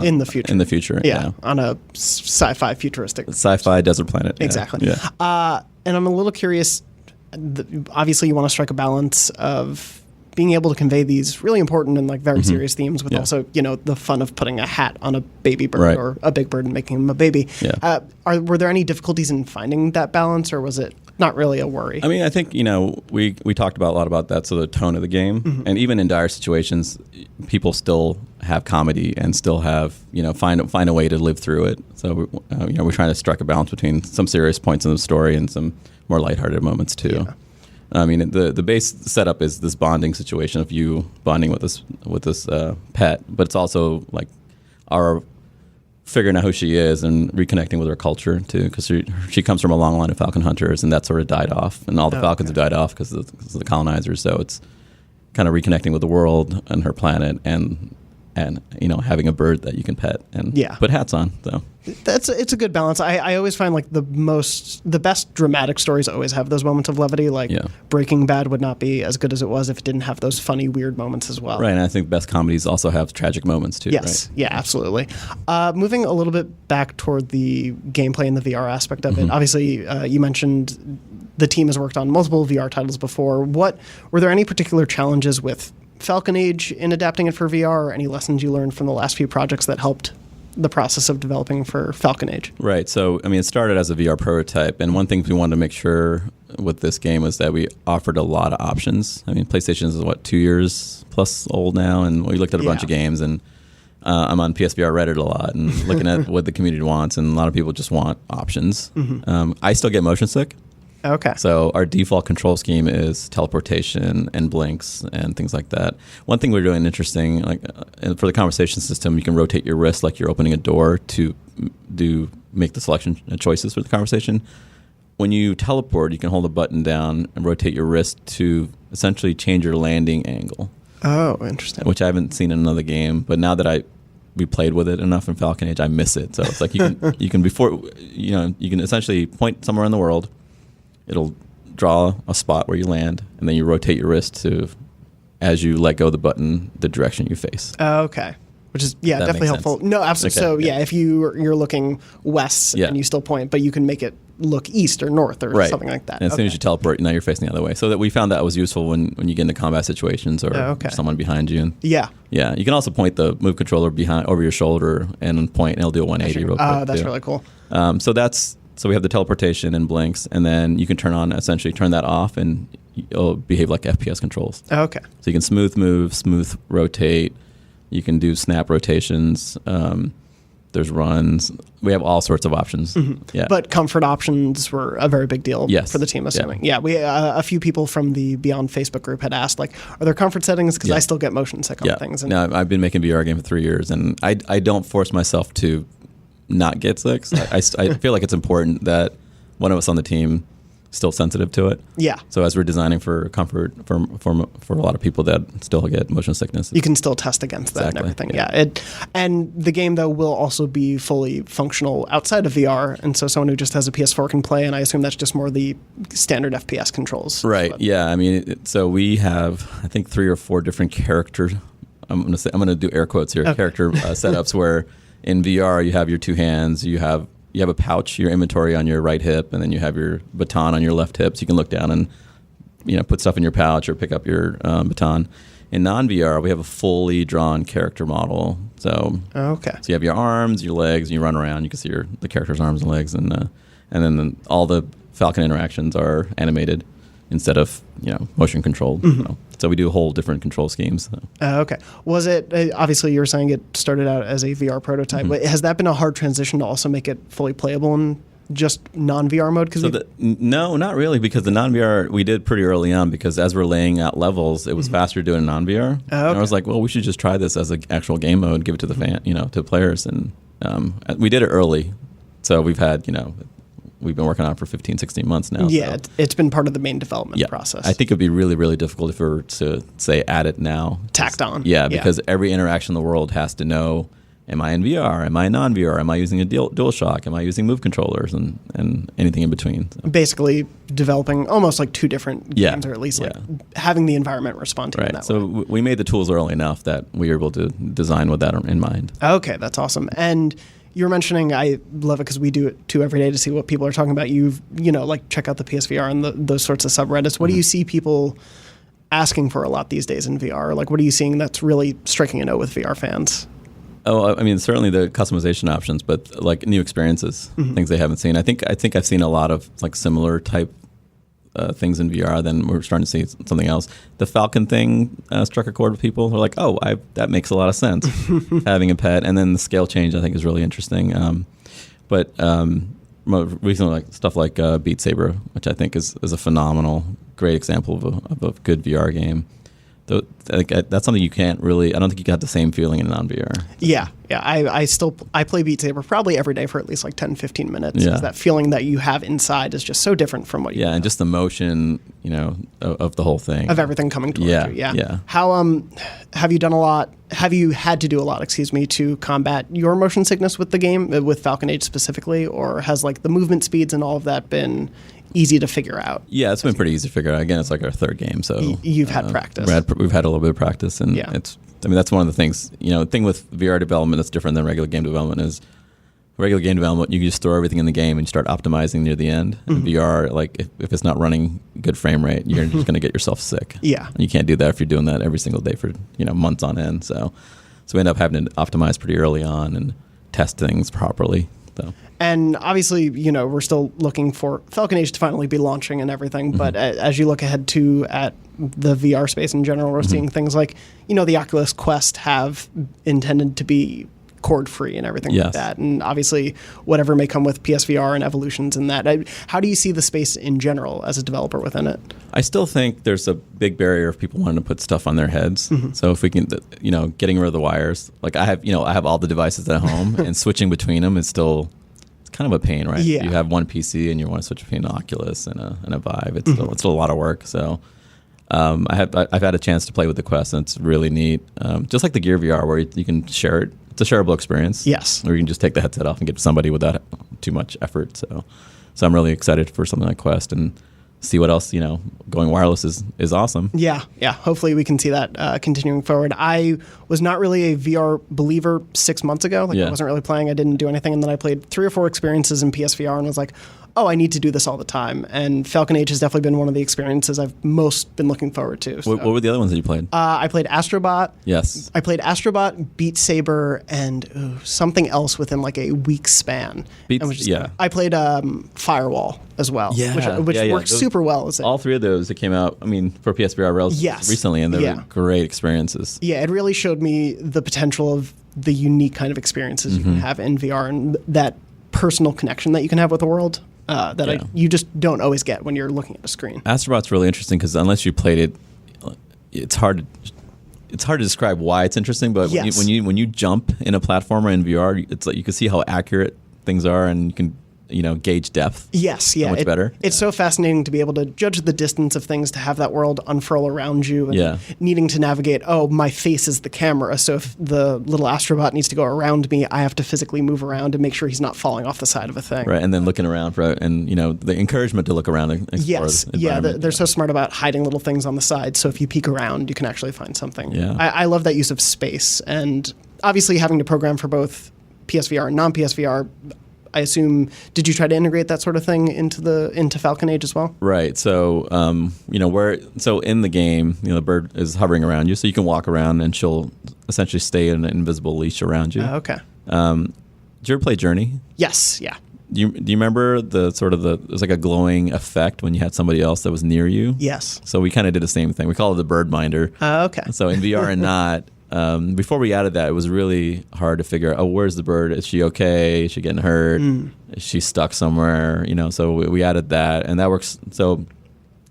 in the future. In the future, yeah, on a sci-fi futuristic sci-fi desert planet. Exactly. Yeah. And I'm a little curious. Obviously, you want to strike a balance of being able to convey these really important and like very serious themes with also, you know, the fun of putting a hat on a baby bird or a big bird and making him a baby. Yeah. Were there any difficulties in finding that balance, or was it not really a worry? I mean, I think, you know, we talked a lot about that, so the tone of the game. And even in dire situations, people still have comedy and still have, you know, find a way to live through it. So, you know, we're trying to strike a balance between some serious points in the story and some more lighthearted moments too. Yeah. I mean, the base setup is this bonding situation of you bonding with this pet, but it's also like our figuring out who she is and reconnecting with her culture too, because she comes from a long line of falcon hunters, and that sort of died off, and all the falcons have died off because of the colonizers. So it's kind of reconnecting with the world and her planet, and you know, having a bird that you can pet and put hats on. So it's a good balance. I always find like the best dramatic stories always have those moments of levity. Like Breaking Bad would not be as good as it was if it didn't have those funny, weird moments as well. Right, and I think best comedies also have tragic moments too. Yes, right? Yeah, absolutely. Moving a little bit back toward the gameplay and the VR aspect of it. Obviously, you mentioned the team has worked on multiple VR titles before. Were there any particular challenges with Falcon Age in adapting it for VR, or any lessons you learned from the last few projects that helped the process of developing for Falcon Age? Right. So, I mean, it started as a VR prototype, and one thing we wanted to make sure with this game was that we offered a lot of options. I mean, PlayStation is 2 years plus old now, and we looked at a bunch of games, and I'm on PSVR Reddit a lot and looking at what the community wants, and a lot of people just want options. I still get motion sick. Okay. So our default control scheme is teleportation and blinks and things like that. One thing we're doing interesting, like for the conversation system, you can rotate your wrist like you're opening a door to make the selection choices for the conversation. When you teleport, you can hold a button down and rotate your wrist to essentially change your landing angle. Oh, interesting. Which I haven't seen in another game, but now that we played with it enough in Falcon Age, I miss it. So it's like you can essentially point somewhere in the world. It'll draw a spot where you land, and then you rotate your wrist to, as you let go of the button, the direction you face. Okay. Which is, definitely helpful. No, absolutely. Okay, so, if you're looking west and you still point, but you can make it look east or north or something like that. And as soon as you teleport, now you're facing the other way. So that we found that was useful when you get into combat situations or someone behind you. Yeah. Yeah. You can also point the move controller over your shoulder and point, and it'll do a 180 real quick. Oh, that's really cool. So we have the teleportation and blinks, and then you can turn that off, and it'll behave like FPS controls. Okay. So you can smooth move, smooth rotate. You can do snap rotations. There's runs. We have all sorts of options. Yeah. But comfort options were a very big deal for the team, assuming. Yeah. We a few people from the Beyond Facebook group had asked, like, are there comfort settings? Because I still get motion sick on things. And no, I've been making VR games for 3 years, and I don't force myself to not get sick. I feel like it's important that one of us on the team still sensitive to it. Yeah. So as we're designing for comfort for a lot of people that still get motion sickness, you can still test against that and everything. Yeah. And the game though will also be fully functional outside of VR, and so someone who just has a PS4 can play. And I assume that's just more the standard FPS controls. Right. Yeah. I mean, so we have I think 3 or 4 different character. I'm gonna do air quotes here. Character setups where in VR you have your 2 hands, you have you have a pouch, your inventory on your right hip, and then you have your baton on your left hip, so you can look down and put stuff in your pouch or pick up your baton. In non-VR, we have a fully drawn character model. So you have your arms, your legs, and you run around. You can see the character's arms and legs, and then all the Falcon interactions are animated instead of motion controlled. So we do whole different control schemes. Okay. Was it obviously you were saying it started out as a VR prototype? But has that been a hard transition to also make it fully playable in just non-VR mode? No, not really, because the non-VR we did pretty early on, because as we're laying out levels, it was faster doing non-VR. And I was like, well, we should just try this as an actual game mode, give it to the to players, and we did it early. So we've been working on it for 15, 16 months now. Yeah, so. It's been part of the main development process. I think it'd be really, really difficult if we were to say add it now. Tacked on. Yeah, because every interaction in the world has to know, am I in VR? Am I non-VR? Am I using a DualShock? Am I using Move controllers and anything in between? So. Basically developing almost like two different games, or at least like having the environment respond to you in that way. So we made the tools early enough that we were able to design with that in mind. Okay, that's awesome. And you were mentioning, I love it because we do it too every day to see what people are talking about. Like check out the PSVR and those sorts of subreddits. What do you see people asking for a lot these days in VR? Like, what are you seeing that's really striking a note with VR fans? Oh, I mean, certainly the customization options, but like new experiences, things they haven't seen. I think I've seen a lot of like similar type things in VR. Then we're starting to see something else. The Falcon thing struck a chord with people. They're like, oh, that makes a lot of sense, having a pet. And then the scale change, I think, is really interesting. But recently, like stuff like Beat Saber, which I think is a phenomenal, great example of a good VR game. That's something you can't really. I don't think you got the same feeling in non-VR. Yeah. I play Beat Saber probably every day for at least like 10, 15 minutes. Yeah. That feeling that you have inside is just so different from what you. Yeah, and just the motion, of the whole thing, of everything coming towards you. Yeah. How have you done a lot? Have you had to do a lot? To combat your motion sickness with the game, with Falcon Age specifically, or has like the movement speeds and all of that been easy to figure out? Yeah, it's been pretty easy to figure out. Again, it's like our third game, so you've had practice. We've had a little bit of practice, and that's one of the things. The thing with VR development that's different than regular game development is regular game development. You can just throw everything in the game and you start optimizing near the end. In VR, like if it's not running good frame rate, you're just going to get yourself sick. Yeah, and you can't do that if you're doing that every single day for months on end. So we end up having to optimize pretty early on and test things properly. So. And obviously, we're still looking for Falcon Age to finally be launching and everything. But as you look ahead at the VR space in general, we're seeing things like, the Oculus Quest have intended to be cord-free and everything like that. And obviously, whatever may come with PSVR and evolutions in that. How do you see the space in general as a developer within it? I still think there's a big barrier of people wanting to put stuff on their heads. So if we can, getting rid of the wires. Like I have all the devices at home, and switching between them is still... kind of a pain, right? Yeah. You have one PC and you want to switch between an Oculus and a Vive. It's still a lot of work. So I've had a chance to play with the Quest, and it's really neat. Just like the Gear VR, where you can share it. It's a shareable experience. Yes. Or you can just take the headset off and get to somebody without too much effort. So I'm really excited for something like Quest and see what else, going wireless is awesome. Yeah. Hopefully we can see that continuing forward. I was not really a VR believer 6 months ago. I wasn't really playing. I didn't do anything. And then I played 3 or 4 experiences in PSVR and was like, oh, I need to do this all the time. And Falcon Age has definitely been one of the experiences I've most been looking forward to. So. What were the other ones that you played? I played Astrobot. Yes. I played Astrobot, Beat Saber, and something else within like a week's span. I played Firewall as well, which works super well. All 3 of those that came out, for PSVR recently, and they were great experiences. Yeah, it really showed me the potential of the unique kind of experiences you can have in VR and that personal connection that you can have with the world. You just don't always get when you're looking at a screen. Astrobot's really interesting because unless you played it, it's hard to describe why it's interesting. But when you jump in a platformer in VR, it's like you can see how accurate things are, and you can gauge depth. Yes, yeah. Much better. It's so fascinating to be able to judge the distance of things, to have that world unfurl around you, and needing to navigate, my face is the camera, so if the little Astrobot needs to go around me, I have to physically move around and make sure he's not falling off the side of a thing. Right, and then looking around the encouragement to look around and explore the environment. They're so smart about hiding little things on the side, so if you peek around, you can actually find something. Yeah. I love that use of space, and obviously having to program for both PSVR and non-PSVR, I assume, did you try to integrate that sort of thing into Falcon Age as well? Right. So, so in the game, the bird is hovering around you, so you can walk around, and she'll essentially stay in an invisible leash around you. Okay. Did you ever play Journey? Yes. Yeah. Do you remember there's like a glowing effect when you had somebody else that was near you? Yes. So we kind of did the same thing. We call it the bird minder. Okay. So in VR and not, before we added that, it was really hard to figure out, where's the bird? Is she okay? Is she getting hurt? Is she stuck somewhere? So we added that, and that works. So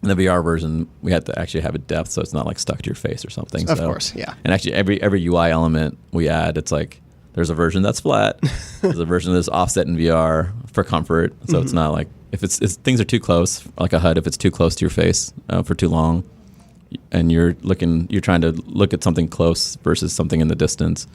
in the VR version, we had to actually have a depth, so it's not like stuck to your face or something. Of course, yeah. And actually, every UI element we add, it's like, there's a version that's flat. There's a version that's offset in VR for comfort. So it's not like, if things are too close, like a HUD, if it's too close to your face for too long, and you're trying to look at something close versus something in the distance,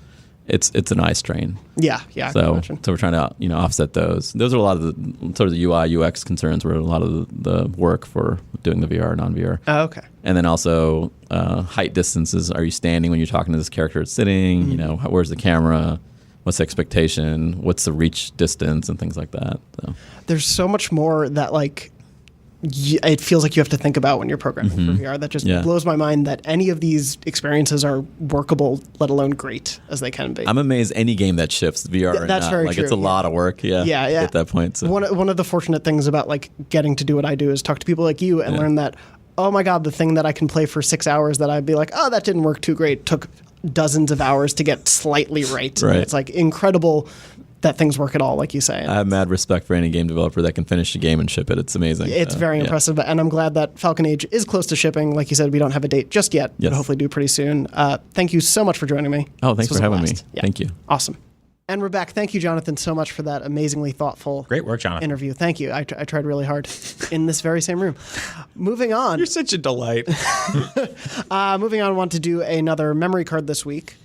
it's an eye strain. Yeah. So we're trying to offset those. Those are a lot of the sort of the UI UX concerns were a lot of the work for doing the VR non-VR. Oh, okay. And then also height distances. Are you standing when you're talking to this character? It's sitting. Where's the camera? What's the expectation? What's the reach distance and things like that? So. There's so much more that it feels like you have to think about when you're programming for VR. That just blows my mind that any of these experiences are workable, let alone great as they can be. I'm amazed any game that shifts VR or that's not. very true. It's a lot of work. Yeah. At that point. So. One of the fortunate things about getting to do what I do is talk to people like you and learn that, oh my God, the thing that I can play for 6 hours that I'd be like, oh, that didn't work too great, took dozens of hours to get slightly right. Right. And it's incredible that things work at all, like you say. I have mad respect for any game developer that can finish a game and ship it. It's amazing. It's very impressive, and I'm glad that Falcon Age is close to shipping. Like you said, we don't have a date just yet, but hopefully do pretty soon. Thank you so much for joining me. Oh, thanks for having me. Yeah. Thank you. Awesome. And we're back. Thank you, Jonathan, so much for that amazingly thoughtful Great work, Jonathan. interview. Thank you. I tried really hard in this very same room. Moving on. You're such a delight. Moving on, I want to do another memory card this week.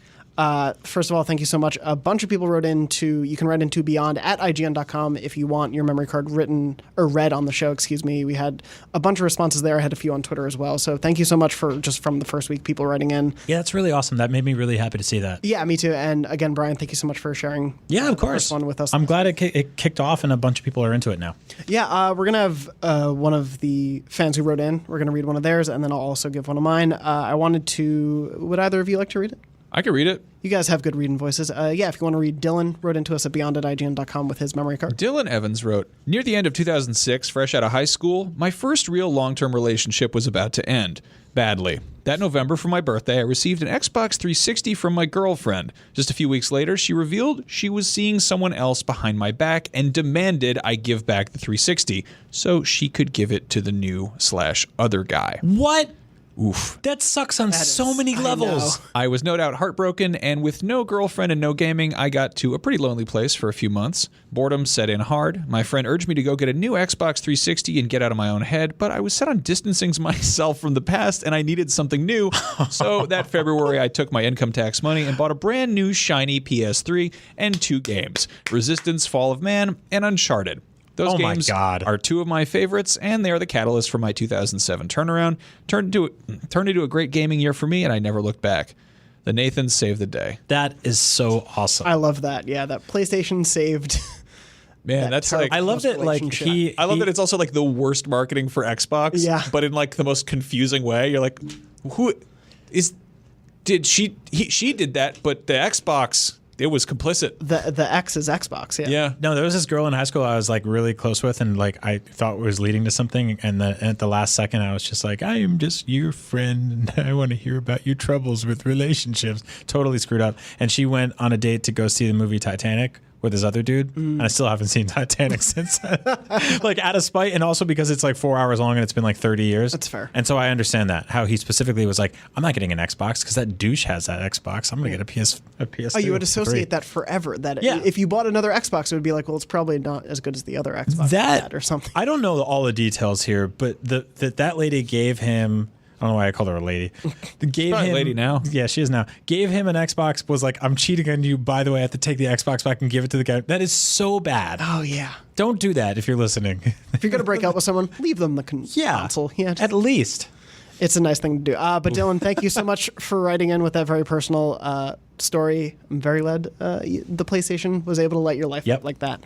First of all, thank you so much. A bunch of people wrote into, you can write into beyond@ign.com if you want your memory card written or read on the show, excuse me. We had a bunch of responses there. I had a few on Twitter as well. So thank you so much for just from the first week, people writing in. Yeah, that's really awesome. That made me really happy to see that. Yeah, me too. And again, Brian, thank you so much for sharing. Yeah, of course. The first one with us. I'm glad it kicked off and a bunch of people are into it now. Yeah, we're going to have one of the fans who wrote in. We're going to read one of theirs, and then I'll also give one of mine. Would either of you like to read it? I could read it. You guys have good reading voices. If you want to read, Dylan wrote into us at beyond@ign.com with his memory card. Dylan Evans wrote, near the end of 2006, fresh out of high school, my first real long-term relationship was about to end. Badly. That November for my birthday, I received an Xbox 360 from my girlfriend. Just a few weeks later, she revealed she was seeing someone else behind my back and demanded I give back the 360 so she could give it to the new/other guy. What? Oof. That sucks on so many levels. I was no doubt heartbroken, and with no girlfriend and no gaming, I got to a pretty lonely place for a few months. Boredom set in hard. My friend urged me to go get a new Xbox 360 and get out of my own head, but I was set on distancing myself from the past, and I needed something new. So that February, I took my income tax money and bought a brand new shiny PS3 and 2 games, Resistance: Fall of Man and Uncharted. Those games are two of my favorites, and they are the catalyst for my 2007 turnaround. Turned into a great gaming year for me, and I never looked back. The Nathans saved the day. That is so awesome. I love that. Yeah, that PlayStation saved. Man, that's I love that. I love that it's also the worst marketing for Xbox. Yeah. But in the most confusing way. You're like, who is? She did that, but the Xbox. It was complicit. The X is Xbox, yeah. Yeah. No, there was this girl in high school I was really close with, and I thought was leading to something, and at the last second I was just like, I am just your friend, and I want to hear about your troubles with relationships. Totally screwed up. And she went on a date to go see the movie Titanic with this other dude, and I still haven't seen Titanic since. Out of spite, and also because it's 4 hours long and it's been 30 years. That's fair. And so I understand that, how he specifically was I'm not getting an Xbox because that douche has that Xbox. I'm going to get a PS2. Oh, you would associate that forever. That if you bought another Xbox, it would be well, it's probably not as good as the other Xbox that or something. I don't know all the details here, but that lady gave him, I don't know why I called her a lady. Gave him, a lady now. Yeah, she is now. Gave him an Xbox, was I'm cheating on you. By the way, I have to take the Xbox back and give it to the guy. That is so bad. Oh, yeah. Don't do that if you're listening. If you're going to break up with someone, leave them the console. Yeah, at least. It's a nice thing to do. But Dylan, thank you so much for writing in with that very personal story. I'm very glad the PlayStation was able to light your life up like that.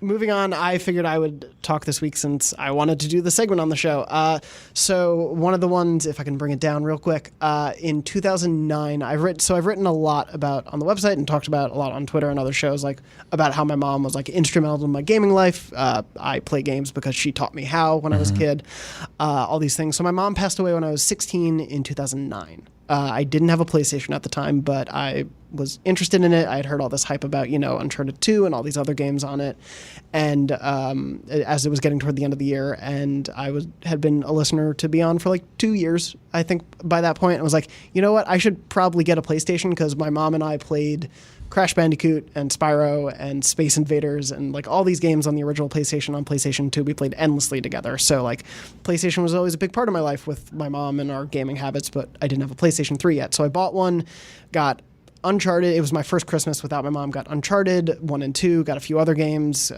Moving on, I figured I would talk this week since I wanted to do the segment on the show. So one of the ones, if I can bring it down real quick, in 2009, I've written a lot about on the website and talked about a lot on Twitter and other shows, like about how my mom was like instrumental in my gaming life. I play games because she taught me how when I was a kid, all these things. So my mom passed away when I was 16 in 2009. I didn't have a PlayStation at the time, but I was interested in it. I had heard all this hype about, Uncharted 2 and all these other games on it. And as it was getting toward the end of the year, and I had been a listener to Beyond for like 2 years, I think, by that point. I was like, you know what? I should probably get a PlayStation because my mom and I played Crash Bandicoot and Spyro and Space Invaders and like all these games on the original PlayStation. On PlayStation 2, we played endlessly together. So like PlayStation was always a big part of my life with my mom and our gaming habits, but I didn't have a PlayStation 3 yet. So I bought one, got Uncharted. It was my first Christmas without my mom. Got Uncharted 1 and 2, got a few other games,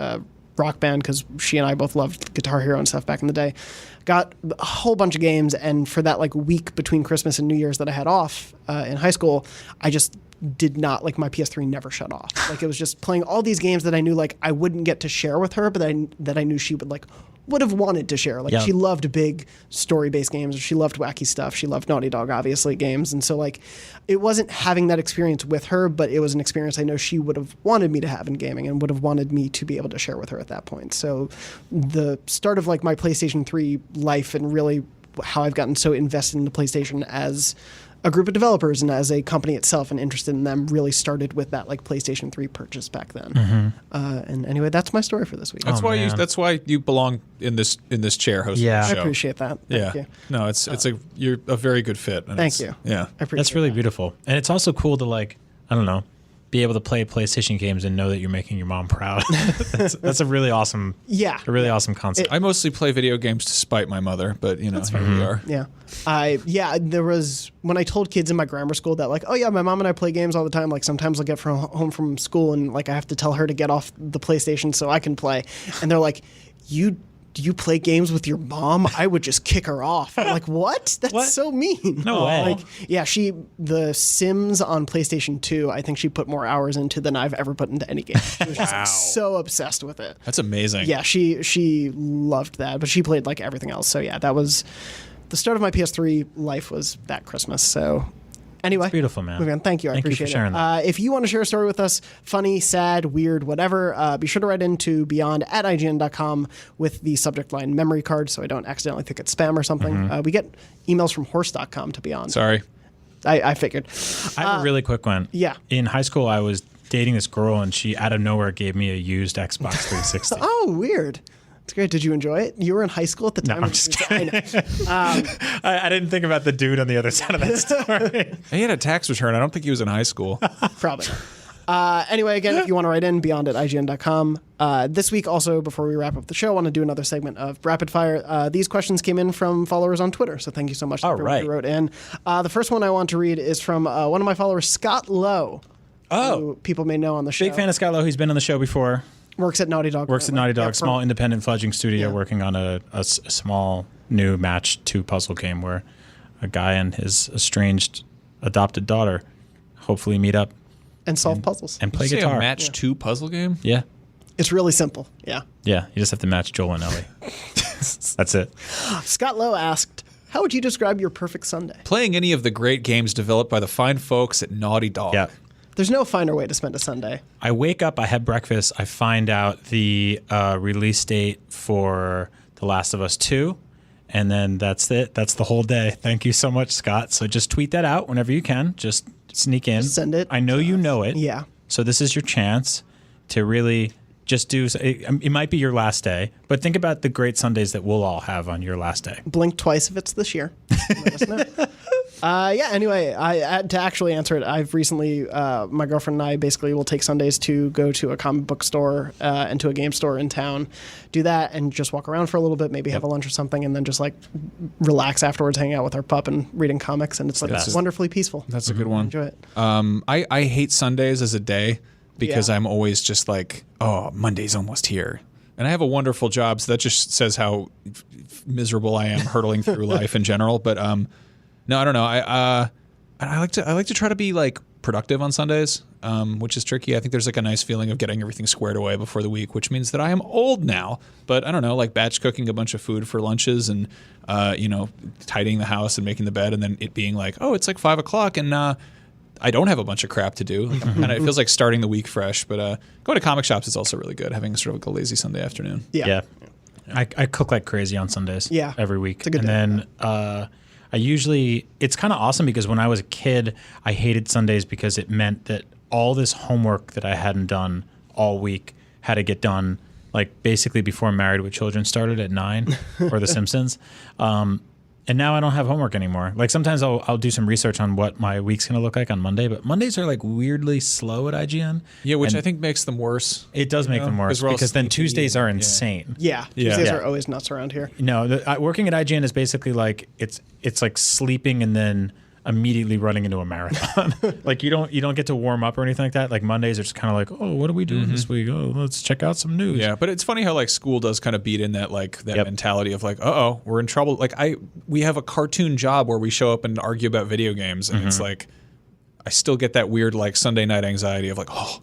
Rock Band, because she and I both loved Guitar Hero and stuff back in the day. Got a whole bunch of games, and for that like week between Christmas and New Year's that I had off in high school, I just did not, like, my PS3 never shut off. Like, it was just playing all these games that I knew, like, I wouldn't get to share with her, but that I knew she would have wanted to share. Like, she loved big story-based games. She loved wacky stuff. She loved Naughty Dog, obviously, games. And so, like, it wasn't having that experience with her, but it was an experience I know she would have wanted me to have in gaming and would have wanted me to be able to share with her at that point. So the start of, like, my PlayStation 3 life and really how I've gotten so invested in the PlayStation as a group of developers and as a company itself and interested in them really started with that like PlayStation 3 purchase back then. And anyway, that's my story for this week. That's why you belong in this chair hosting the show. I appreciate that. Thank you. No, you're a very good fit. Thank you. Yeah. I appreciate That's really beautiful. And it's also cool to like, I don't know, be able to play PlayStation games and know that you're making your mom proud. that's a really awesome, awesome concept. I mostly play video games to spite my mother, but here we are. Yeah. There was, when I told kids in my grammar school that like, oh yeah, my mom and I play games all the time. Like sometimes I'll get home from school and like I have to tell her to get off the PlayStation so I can play. And they're like, do you play games with your mom? I would just kick her off. I'm like, what? That's so mean. No way. Like, yeah, the Sims on PlayStation 2, I think she put more hours into than I've ever put into any game. She was just like, so obsessed with it. That's amazing. Yeah, she loved that, but she played like everything else. So yeah, that was the start of my PS3 life was that Christmas. So anyway, it's beautiful, man. Moving on. Thank you. I appreciate you for sharing that. If you want to share a story with us, funny, sad, weird, whatever, be sure to write into beyond@ign.com with the subject line memory card so I don't accidentally think it's spam or something. We get emails from horse.com to Beyond. Sorry. I figured. I have a really quick one. Yeah. In high school, I was dating this girl, and she out of nowhere gave me a used Xbox 360. Oh, weird. It's great. Did you enjoy it? You were in high school at the time. No, I'm just kidding. I didn't think about the dude on the other side of that story. He had a tax return. I don't think he was in high school. Probably not. Anyway, again, if you want to write in, beyond@ign.com. This week, also, before we wrap up the show, I want to do another segment of Brapid Fire. These questions came in from followers on Twitter, so thank you so much to everyone who wrote in. The first one I want to read is from one of my followers, Scott Lowe, who people may know on the show. Big fan of Scott Lowe. He's been on the show before. Works at Naughty Dog. Small independent fledgling studio working on a small new match 2 puzzle game where a guy and his estranged adopted daughter hopefully meet up and solve puzzles and play Did you say guitar. A match 2 puzzle game? Yeah. It's really simple. Yeah. Yeah. You just have to match Joel and Ellie. That's it. Scott Lowe asked, how would you describe your perfect Sunday? Playing any of the great games developed by the fine folks at Naughty Dog. Yeah. There's no finer way to spend a Sunday. I wake up, I have breakfast, I find out the release date for The Last of Us 2, and then that's it. That's the whole day. Thank you so much, Scott. So just tweet that out whenever you can. Just sneak in. Just send it. I know you know it. Yeah. So this is your chance to really just do. It might be your last day, but think about the great Sundays that we'll all have on your last day. Blink twice if it's this year. Let us know. Anyway, to actually answer it, I've recently, my girlfriend and I basically will take Sundays to go to a comic book store and to a game store in town, do that and just walk around for a little bit, maybe have a lunch or something, and then just like relax afterwards, hanging out with our pup and reading comics, and it's like wonderful peaceful. That's a good one. Enjoy it. I hate Sundays as a day because I'm always just like, oh, Monday's almost here. And I have a wonderful job, so that just says how miserable I am hurtling through life in general. But no, I don't know. I like to try to be like productive on Sundays, which is tricky. I think there's like a nice feeling of getting everything squared away before the week, which means that I am old now. But I don't know, like batch cooking a bunch of food for lunches and tidying the house and making the bed, and then it being like, oh, it's like 5 o'clock and I don't have a bunch of crap to do. Like, it feels like starting the week fresh. But going to comic shops is also really good. Having sort of like a lazy Sunday afternoon. Yeah. I cook like crazy on Sundays. Yeah. Every week. It's a good and day. then it's kind of awesome because when I was a kid, I hated Sundays because it meant that all this homework that I hadn't done all week had to get done like basically before Married with Children started at 9 or The Simpsons. And now I don't have homework anymore. Like sometimes I'll do some research on what my week's going to look like on Monday, but Mondays are like weirdly slow at IGN. Yeah, which I think makes them worse. It does make them worse because then Tuesdays are insane. Yeah. Tuesdays are always nuts around here. No, working at IGN is basically like it's like sleeping and then immediately running into a marathon. Like you don't get to warm up or anything like that. Like Mondays are just kind of like, oh, what are we doing this week? Oh, let's check out some news. Yeah, but it's funny how like school does kind of beat in that mentality of like, we're in trouble. Like we have a cartoon job where we show up and argue about video games, and it's like I still get that weird like Sunday night anxiety of like, oh,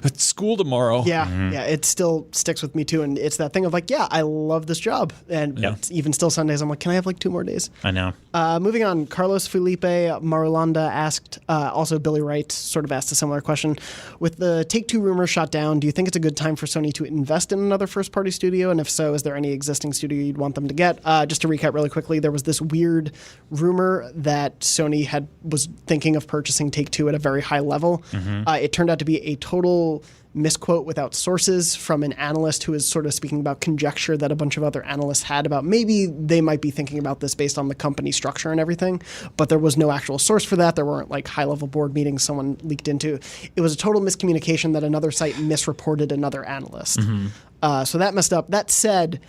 it's school tomorrow. Yeah, yeah, it still sticks with me too, and it's that thing of like, yeah, I love this job, and it's even still Sundays, I'm like, can I have like 2 more days? I know. Moving on, Carlos Felipe Marulanda asked, also Billy Wright sort of asked a similar question. With the Take-Two rumor shot down, do you think it's a good time for Sony to invest in another first-party studio? And if so, is there any existing studio you'd want them to get? Just to recap really quickly, there was this weird rumor that Sony was thinking of purchasing Take-Two at a very high level. It turned out to be a total misquote without sources from an analyst who is sort of speaking about conjecture that a bunch of other analysts had about maybe they might be thinking about this based on the company structure and everything, but there was no actual source for that. There weren't like high-level board meetings someone leaked into. It was a total miscommunication that another site misreported another analyst. So that messed up. That said,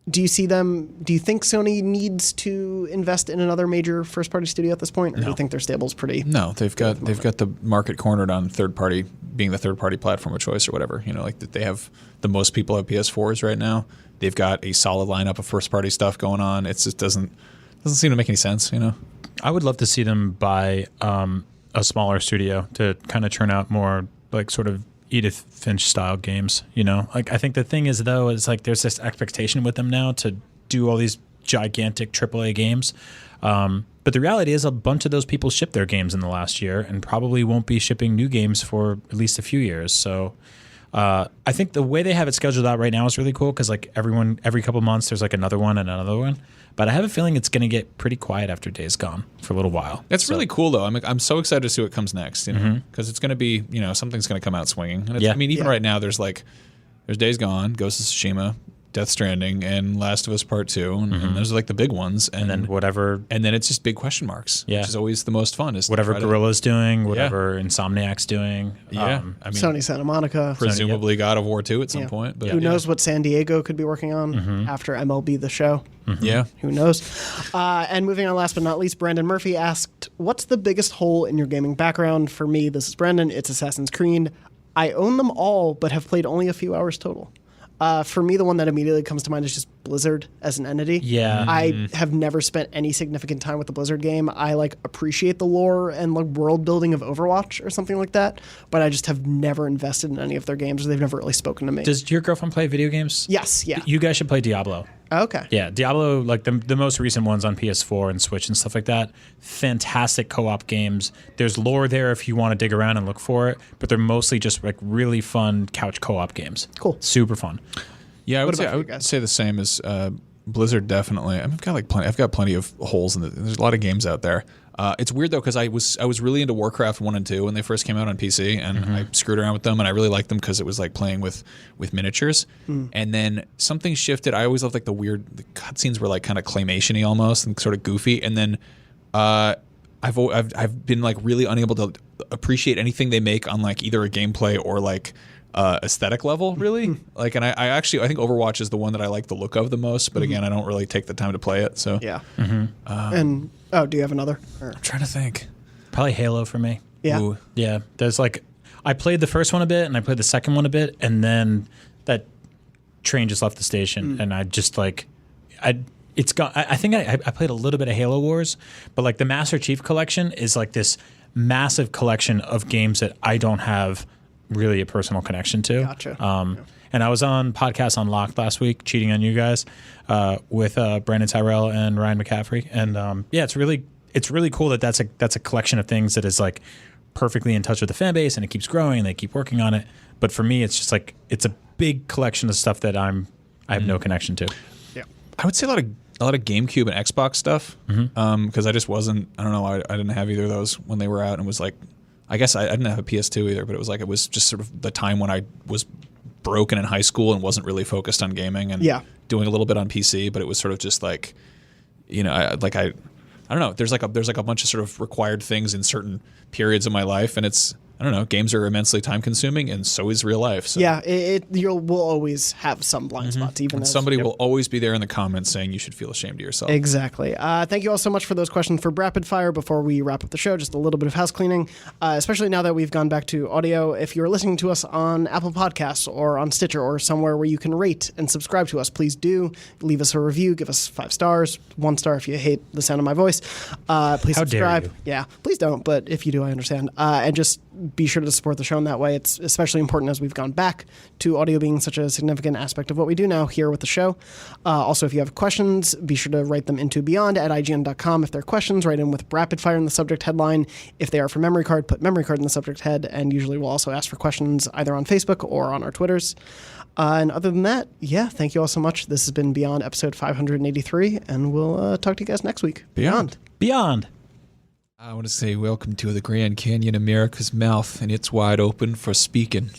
do you think Sony needs to invest in another major first-party studio at this point, or do you think their stable's pretty? No, they've got the market cornered on third-party being the third-party platform of choice or whatever. You know, like they have the most people have PS4s right now. They've got a solid lineup of first-party stuff going on. It just doesn't seem to make any sense. You know, I would love to see them buy a smaller studio to kind of churn out more like sort of Edith Finch style games, you know? Like I think the thing is though, is like there's this expectation with them now to do all these gigantic AAA games. But the reality is a bunch of those people shipped their games in the last year and probably won't be shipping new games for at least a few years. So I think the way they have it scheduled out right now is really cool because like every couple months there's like another one and another one. But I have a feeling it's going to get pretty quiet after Days Gone for a little while. That's really cool, though. I'm so excited to see what comes next, you know, because it's going to be, you know, something's going to come out swinging. And I mean, even right now, there's Days Gone, Ghost of Tsushima, Death Stranding, and Last of Us Part 2, and those are like the big ones. And then whatever, and then it's just big question marks, which is always the most fun. Is whatever Guerrilla's doing, whatever Insomniac's doing. I mean, Sony Santa Monica, presumably God of War 2 at some point. But who knows what San Diego could be working on after MLB The Show? Yeah, who knows? And moving on, last but not least, Brandon Murphy asked, "What's the biggest hole in your gaming background?" For me, this is Brandon. It's Assassin's Creed. I own them all, but have played only a few hours total. For me, the one that immediately comes to mind is just Blizzard as an entity. Yeah. I have never spent any significant time with the Blizzard game. I appreciate the lore and world building of Overwatch or something like that, but I just have never invested in any of their games, or they've never really spoken to me. Does your girlfriend play video games? Yes, yeah. You guys should play Diablo. Okay. Yeah, Diablo, like the most recent ones on PS4 and Switch and stuff like that, fantastic co-op games. There's lore there if you want to dig around and look for it, but they're mostly just like really fun couch co-op games. Cool. Super fun. Yeah, I would say the same as Blizzard, definitely. I've got plenty of holes in it. There's a lot of games out there. It's weird though because I was really into Warcraft 1 and 2 when they first came out on PC, and I screwed around with them, and I really liked them because it was like playing with miniatures. And then something shifted. I always loved like the cutscenes were like kind of claymation-y almost and sort of goofy. And then I've been like really unable to appreciate anything they make on like either a gameplay or like aesthetic level, really. Like, and I think Overwatch is the one that I like the look of the most, but again, I don't really take the time to play it. So yeah. And do you have another? Or? I'm trying to think. Probably Halo for me. Yeah. Ooh. Yeah. There's I played the first one a bit and I played the second one a bit, and then that train just left the station, and I just it's got. I think I played a little bit of Halo Wars, but like the Master Chief Collection is like this massive collection of games that I don't have really a personal connection to. Gotcha. And I was on Podcast Unlocked last week, cheating on you guys, with Brandon Tyrell and Ryan McCaffrey, and it's really cool that that's a collection of things that is like perfectly in touch with the fan base, and it keeps growing, and they keep working on it. But for me, it's just like it's a big collection of stuff that I have no connection to. Yeah. I would say a lot of GameCube and Xbox stuff, because I just wasn't. I don't know. I didn't have either of those when they were out, and was like, I guess I didn't have a PS2 either, but it was just sort of the time when I was broken in high school and wasn't really focused on gaming and doing a little bit on PC, but it was sort of just like, I don't know. There's like a bunch of sort of required things in certain periods of my life, and it's, I don't know, games are immensely time consuming, and so is real life. So. Yeah, we'll always have some blind spots, even and somebody will always be there in the comments saying you should feel ashamed of yourself. Exactly. Thank you all so much for those questions for Brapid Fire. Before we wrap up the show, just a little bit of house cleaning, especially now that we've gone back to audio. If you're listening to us on Apple Podcasts or on Stitcher or somewhere where you can rate and subscribe to us, please do leave us a review. Give us 5 stars, 1 star if you hate the sound of my voice. Please How subscribe. dare you. Yeah, please don't. But if you do, I understand. And just be sure to support the show in that way. It's especially important as we've gone back to audio being such a significant aspect of what we do now here with the show. Also, if you have questions, be sure to write them into beyond@ign.com. If they're questions, write in with Brapid Fire in the subject headline. If they are for memory card, put memory card in the subject head, and usually we'll also ask for questions either on Facebook or on our Twitters. And other than that, thank you all so much. This has been Beyond episode 583, and we'll talk to you guys next week. Beyond. I want to say welcome to the Grand Canyon, America's mouth, and it's wide open for speaking.